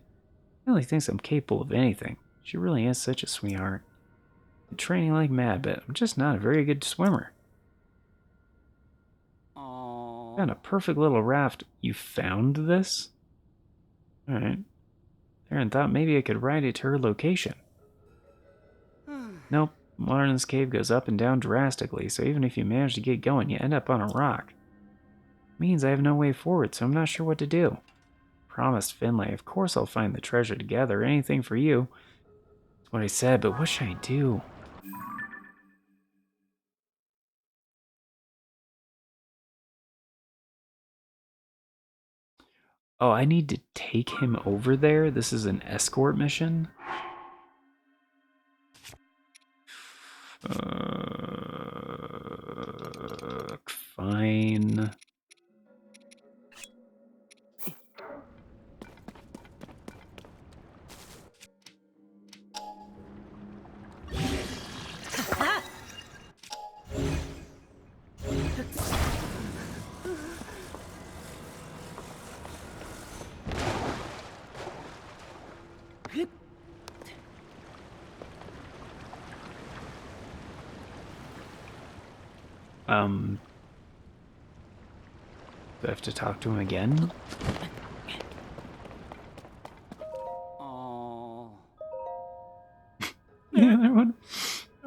Finley thinks I'm capable of anything. She really is such a sweetheart. I'm training like mad, but I'm just not a very good swimmer. Found a perfect little raft. You found this? Alright. Aaron thought maybe I could ride it to her location. Nope. Water in this cave goes up and down drastically, so even if you manage to get going, you end up on a rock. Means I have no way forward, so I'm not sure what to do. Promised Finlay, of course I'll find the treasure together, anything for you. That's what I said, but what should I do? Oh, I need to take him over there? This is an escort mission? Fine. Do I have to talk to him again? Yeah, that one.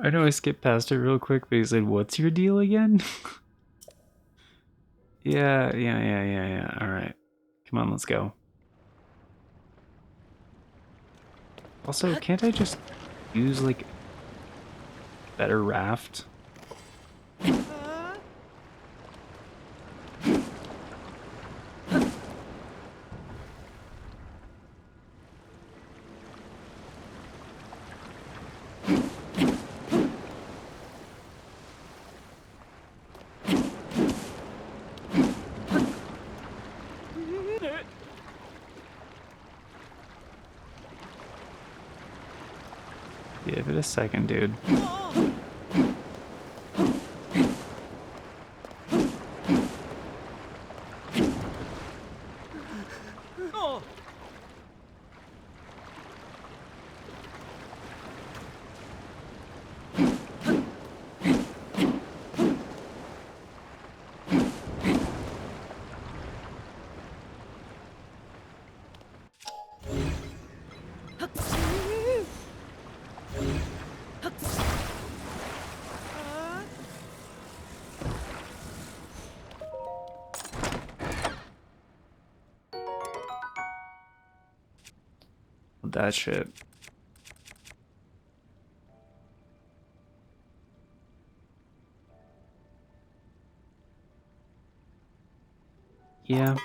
I know I skipped past it real quick, but he said, "What's your deal again?" Yeah. Alright. Come on, let's go. Also, can't I just use, like, better raft? Give it a second, dude. That shit. Yeah.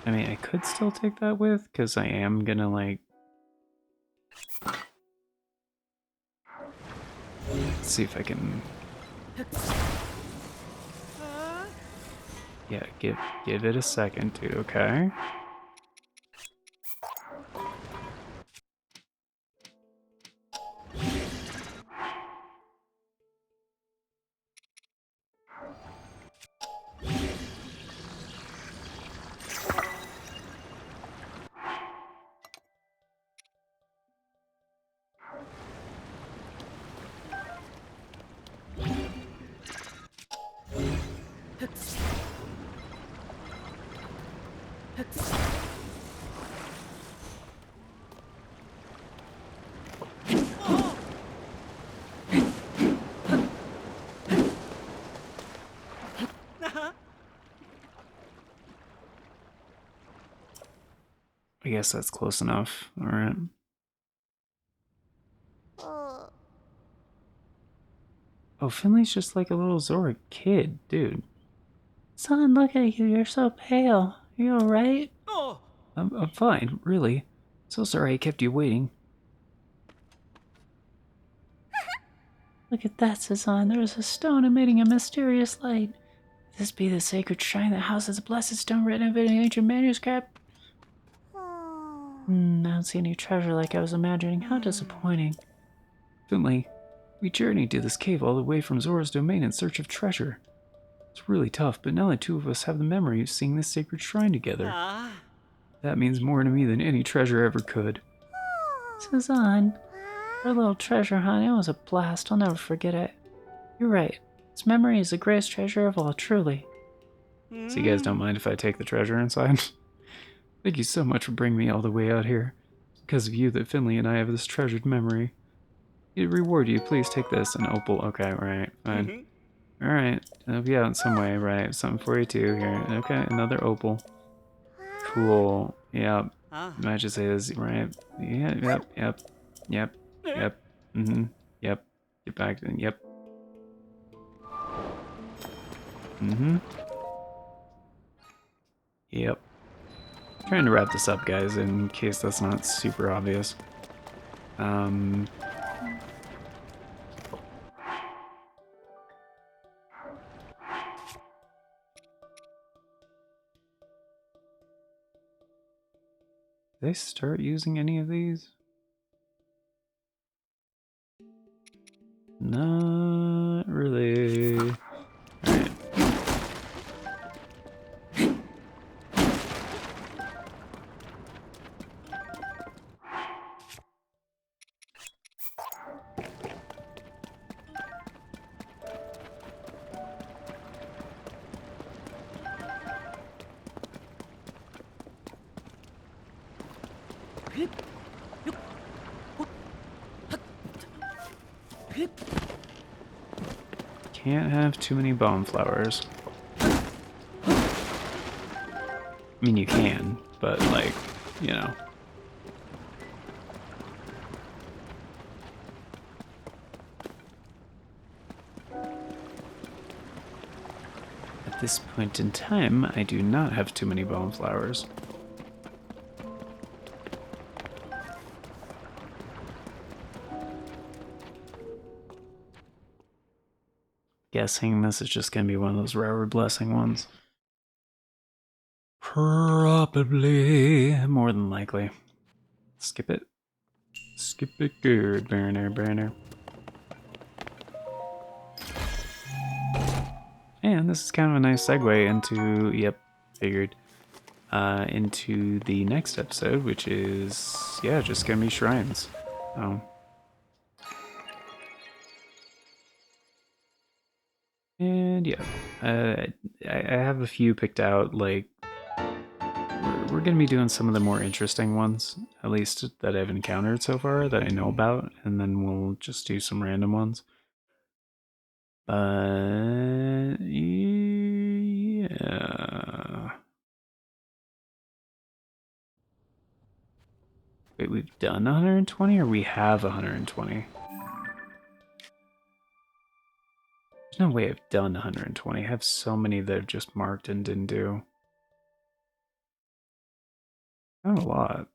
I mean, I could still take that with, because I am gonna, like... see if I can... Yeah, give it a second, dude, okay? I guess that's close enough. Alright. Oh, Finley's just like a little Zora kid, dude. Son, look at you. You're so pale. Are you alright? Oh. I'm fine, really. So sorry I kept you waiting. Look at that, Sazan. There is a stone emitting a mysterious light. Could this be the sacred shrine that houses a blessed stone written in an ancient manuscript? I don't see any treasure like I was imagining. How disappointing. Finley, we journeyed to this cave all the way from Zora's domain in search of treasure. It's really tough, but now the two of us have the memory of seeing this sacred shrine together. That means more to me than any treasure ever could. Suzanne, our little treasure hunt, it was a blast. I'll never forget it. You're right. Its memory is the greatest treasure of all, truly. So you guys don't mind if I take the treasure inside? Thank you so much for bringing me all the way out here. It's because of you that Finley and I have this treasured memory. To reward you, please take this, an opal. Okay, right, fine. Alright, it'll be out in some way, right? Something for you too here. Okay, another opal. Cool. Yep. I just say this, right? Yeah, yep. Yep. Get back then, yep. Yep. Trying to wrap this up, guys, in case that's not super obvious. Did they start using any of these? Not really. Alright. Can't have too many bomb flowers. I mean, you can, but, like, you know. At this point in time, I do not have too many bomb flowers. Guessing this is just gonna be one of those railroad blessing ones. Probably. More than likely. Skip it. Skip it good, Banner. And this is kind of a nice segue into, yep, figured, into the next episode, which is, yeah, just gonna be shrines. And yeah, I have a few picked out, like, we're gonna be doing some of the more interesting ones, at least that I've encountered so far, that I know about, and then we'll just do some random ones. But yeah. Wait, we've done 120 or we have 120? There's no way I've done 120. I have so many that I've just marked and didn't do. Not a lot.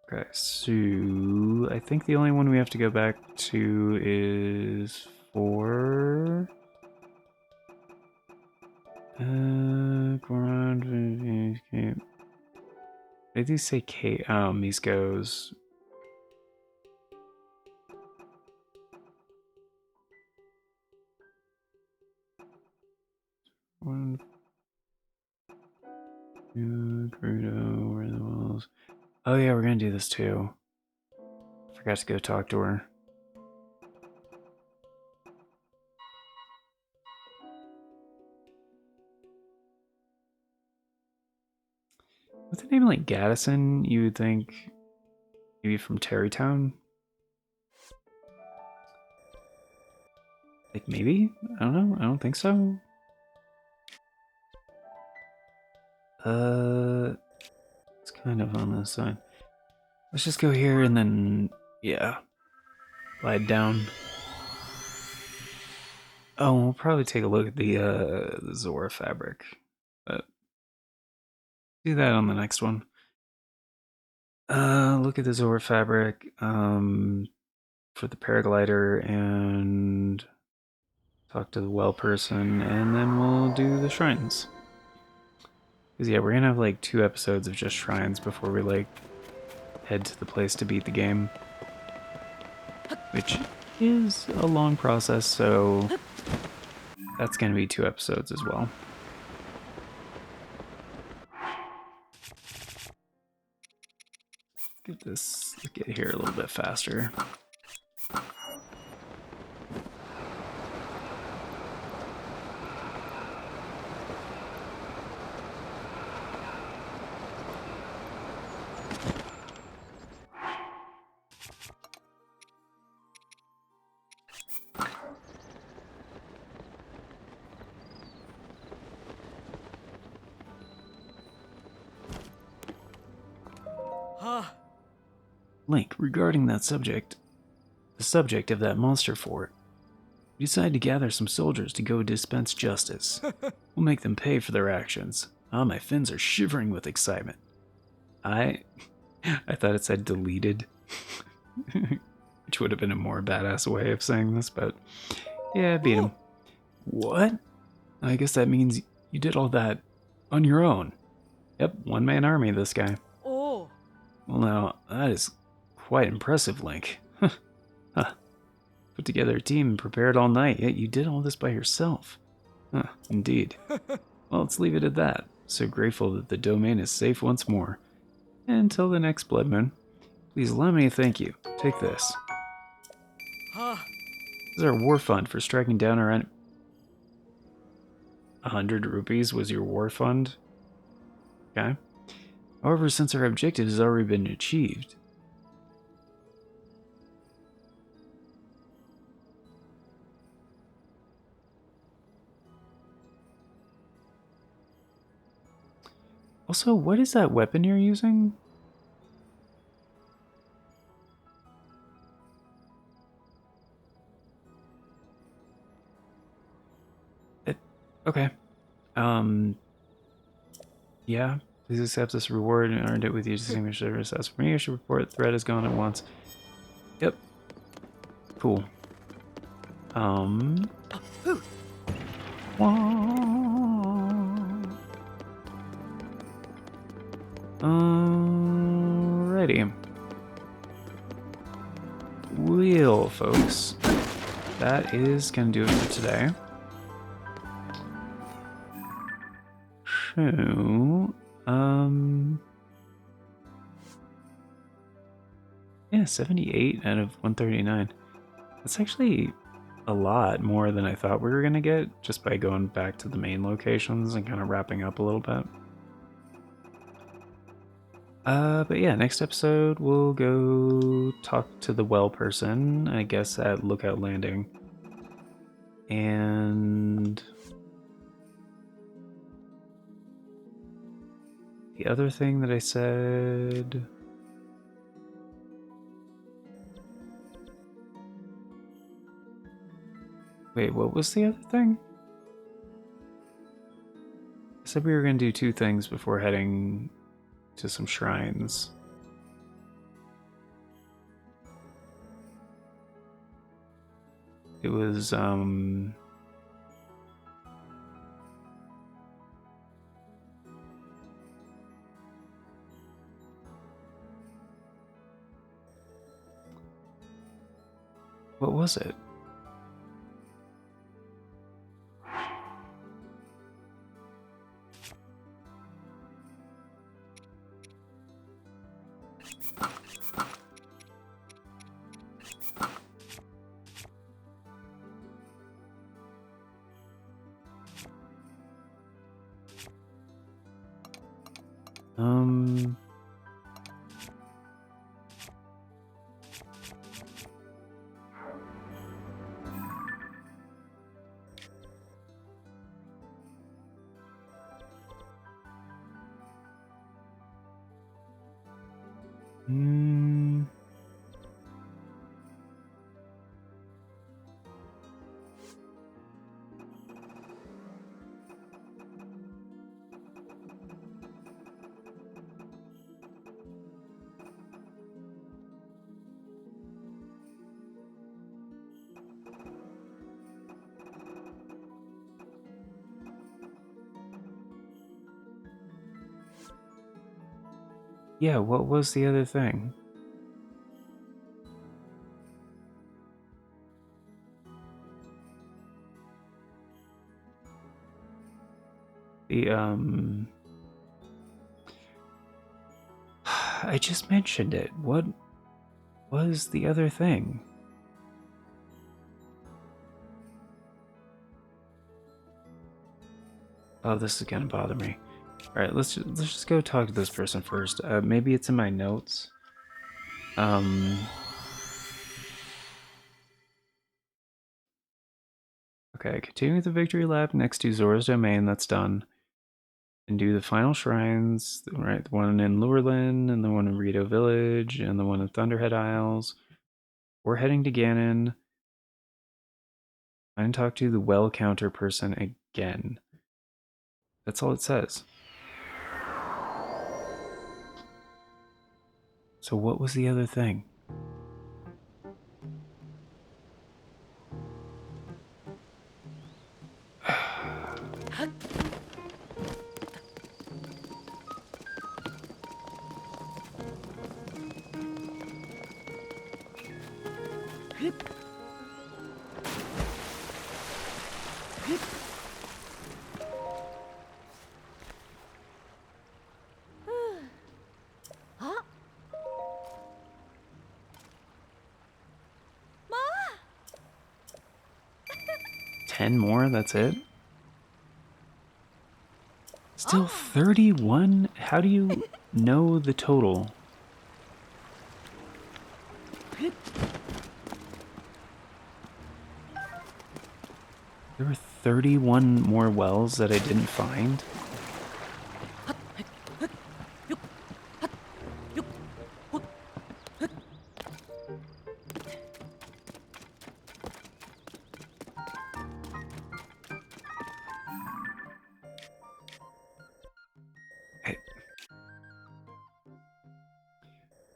Okay, so I think the only one we have to go back to is 4. Goran, they do say K. Oh, Misko's. One, two, Grudo, where are the walls? Oh yeah, we're gonna do this too. Forgot to go talk to her. With a name like Gaddison, you would think maybe from Terrytown. Like, maybe? I don't know. I don't think so. It's kind of on this side. Let's just go here and then, yeah, glide down. Oh, we'll probably take a look at the Zora fabric, but do that on the next one. Look at the Zora fabric, for the paraglider and talk to the well person, and then we'll do the shrines. Because, yeah, we're gonna have like 2 episodes of just shrines before we like head to the place to beat the game. Which is a long process, so that's gonna be 2 episodes as well. Get here a little bit faster. Link, regarding that subject, the subject of that monster fort, we decided to gather some soldiers to go dispense justice. We'll make them pay for their actions. Ah, my fins are shivering with excitement. I thought it said deleted, which would have been a more badass way of saying this, but yeah, beat him. What? I guess that means you did all that on your own. Yep, one-man army, this guy. Oh. Well, now, that is quite impressive, Link. Huh. Put together a team and prepared all night, yet you did all this by yourself. Huh, indeed. Well, let's leave it at that. So grateful that the domain is safe once more. And until the next blood moon, please allow me to thank you. Take this. This is our war fund for striking down our 100 rupees was your war fund? Okay. However, since our objective has already been achieved, also, what is that weapon you're using? Okay. Yeah. Please accept this reward and earned it with your distinguished service. As for me, I should report threat is gone at once. Yep. Cool. Alrighty. Well, folks, that is gonna do it for today. So, yeah, 78 out of 139. That's actually a lot more than I thought we were gonna get just by going back to the main locations and kind of wrapping up a little bit. But yeah, next episode we'll go talk to the well person, I guess at Lookout Landing. And the other thing that I said... Wait, what was the other thing? I said we were going to do 2 things before heading to some shrines. It was, what was it? Hmm. Yeah, what was the other thing? The, I just mentioned it. What was the other thing? Oh, this is gonna bother me. All right, let's just go talk to this person first. Maybe it's in my notes. Okay, continue the victory lap next to Zora's domain. That's done. And do the final shrines. Right, the one in Lurelin, and the one in Rito Village, and the one in Thunderhead Isles. We're heading to Ganon. I didn't talk to the well counter person again. That's all it says. So what was the other thing? Huh? Ma? 10 more? That's it? Still 31? How do you know the total? There were 31 more wells that I didn't find?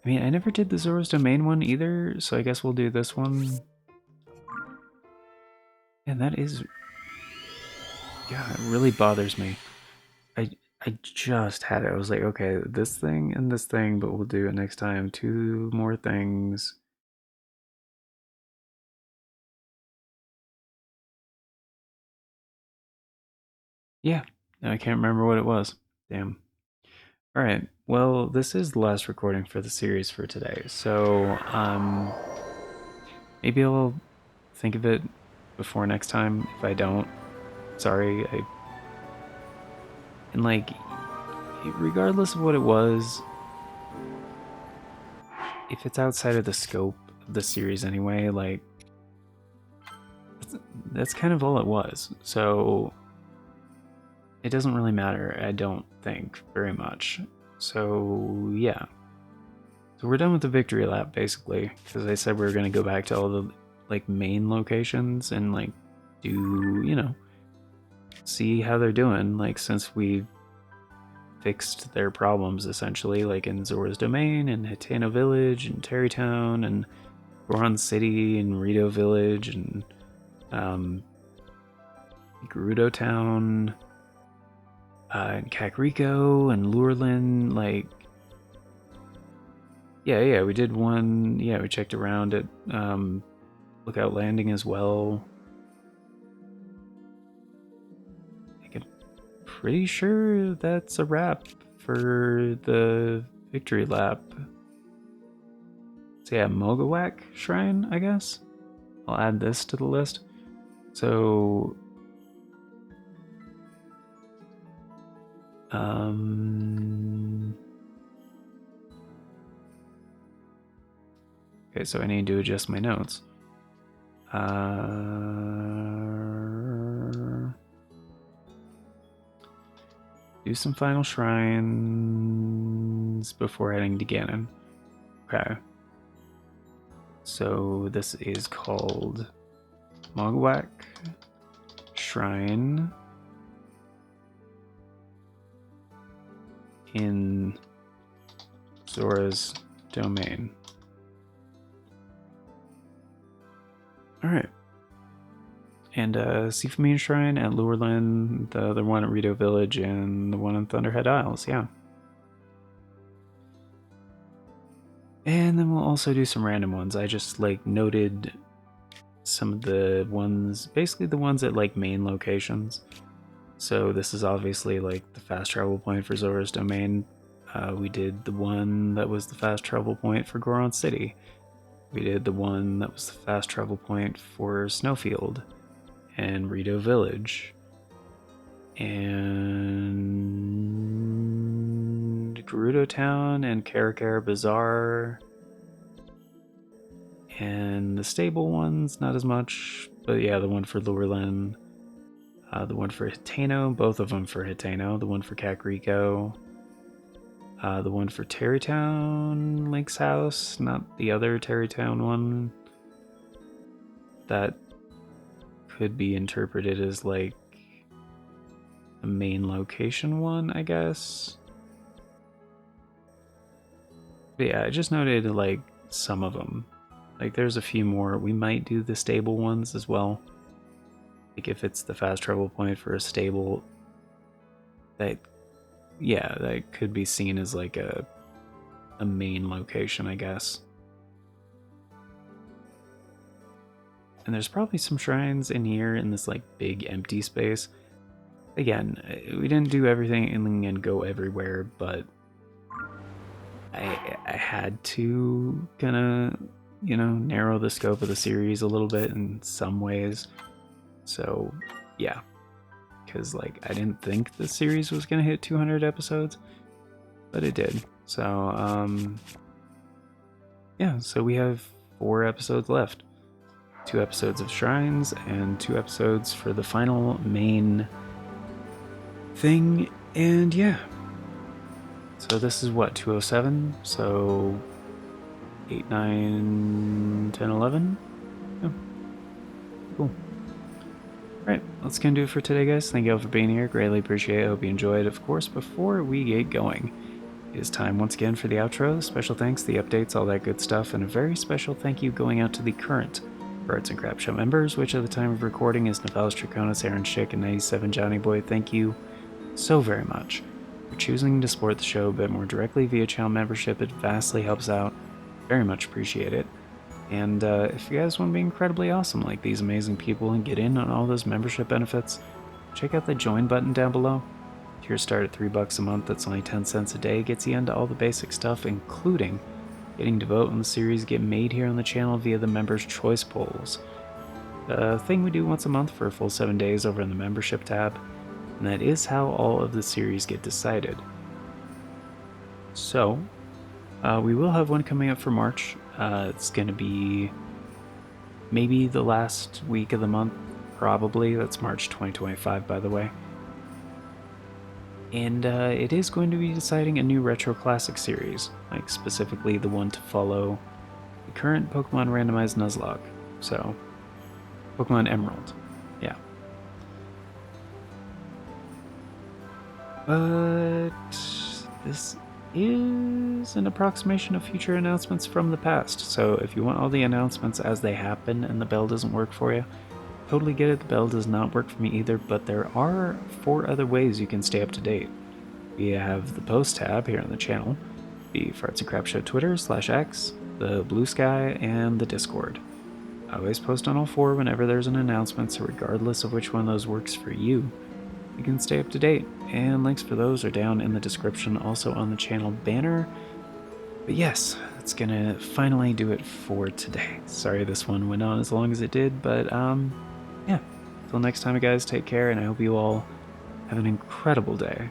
I mean, I never did the Zora's Domain one either, so I guess we'll do this one. And that is... yeah, it really bothers me. I just had it. I was like, okay, this thing and this thing, but we'll do it next time. 2 more things. Yeah, I can't remember what it was. Damn. All right. Well, this is the last recording for the series for today. So, maybe I'll think of it before next time. If I don't, sorry. And like, regardless of what it was, if it's outside of the scope of the series anyway, like, that's kind of all it was. So, it doesn't really matter, I don't think, very much. So, yeah. So we're done with the victory lap, basically, because I said we were going to go back to all the, like, main locations and, like, do, you know, see how they're doing, like, since we fixed their problems, essentially, like in Zora's Domain, and Hitano Village, and Terrytown, and Goron City, and Rito Village, and, Gerudo Town, and Kakariko, and Lurelin, like, yeah, we did one. Yeah, we checked around at Lookout Landing as well. I'm pretty sure that's a wrap for the victory lap. So yeah, Mogawak Shrine, I guess. I'll add this to the list. So, okay, so I need to adjust my notes. Do some final shrines before heading to Ganon. Okay. So this is called Mogwak Shrine in Zora's domain. Alright. And Sifamine Shrine at Lurelin, the other one at Rito Village, and the one in Thunderhead Isles, yeah. And then we'll also do some random ones. I just like noted some of the ones, basically the ones at like main locations. So this is obviously like the fast travel point for Zora's domain. We did the one that was the fast travel point for Goron City. We did the one that was the fast travel point for Snowfield and Rito Village. And Gerudo Town and Karakara Bazaar. And the stable ones, not as much. But yeah, the one for Lurelin. The one for Hitano, both of them for Hitano. The one for Kakariko. The one for Terrytown, Link's house, not the other Terrytown one. That could be interpreted as like the main location one, I guess. But yeah, I just noted like some of them. Like there's a few more. We might do the stable ones as well. Like if it's the fast travel point for a stable, that could be seen as like a main location, I guess. And there's probably some shrines in here in this like big empty space. Again, we didn't do everything and go everywhere, but I had to kind of, narrow the scope of the series a little bit in some ways. So, yeah. Because, like, I didn't think the series was going to hit 200 episodes, but it did. So, yeah, so we have 4 episodes left. 2 episodes of Shrines and 2 episodes for the final main thing, and yeah. So this is what, 207? So 8, 9, 10, 11? Yeah. Cool. Alright, that's gonna do it for today, guys. Thank you all for being here. Greatly appreciate it. Hope you enjoyed. Of course, before we get going, it is time once again for the outro. Special thanks, the updates, all that good stuff, and a very special thank you going out to the current Arts and Crap Show members, which at the time of recording is Navalis Draconis, Aaron Schick, and 97 Johnny Boy. Thank you so very much for choosing to support the show a bit more directly via channel membership. It vastly helps out. Very much appreciate it. And if you guys want to be incredibly awesome like these amazing people and get in on all those membership benefits, check out the join button down below. Tiers start at $3 a month. That's only 10 cents a day. Gets you into all the basic stuff, including getting to vote on the series get made here on the channel via the members' choice polls. A thing we do once a month for a full 7 days over in the membership tab. And that is how all of the series get decided. So, we will have one coming up for March. It's going to be maybe the last week of the month, probably. That's March 2025, by the way. And it is going to be deciding a new Retro Classic series, like specifically the one to follow the current Pokemon Randomized Nuzlocke. So, Pokemon Emerald. Yeah. But this is an approximation of future announcements from the past. So if you want all the announcements as they happen and the bell doesn't work for you, totally get it. The bell does not work for me either, but there are 4 other ways you can stay up to date. We have the post tab here on the channel, the Farts and Crap Show Twitter /X, the Bluesky, and the Discord. I always post on all 4 whenever there's an announcement, so regardless of which one of those works for you, you can stay up to date, and links for those are down in the description, also on the channel banner. But yes, that's gonna finally do it for today. Sorry this one went on as long as it did, but yeah. Till next time, guys, take care, and I hope you all have an incredible day.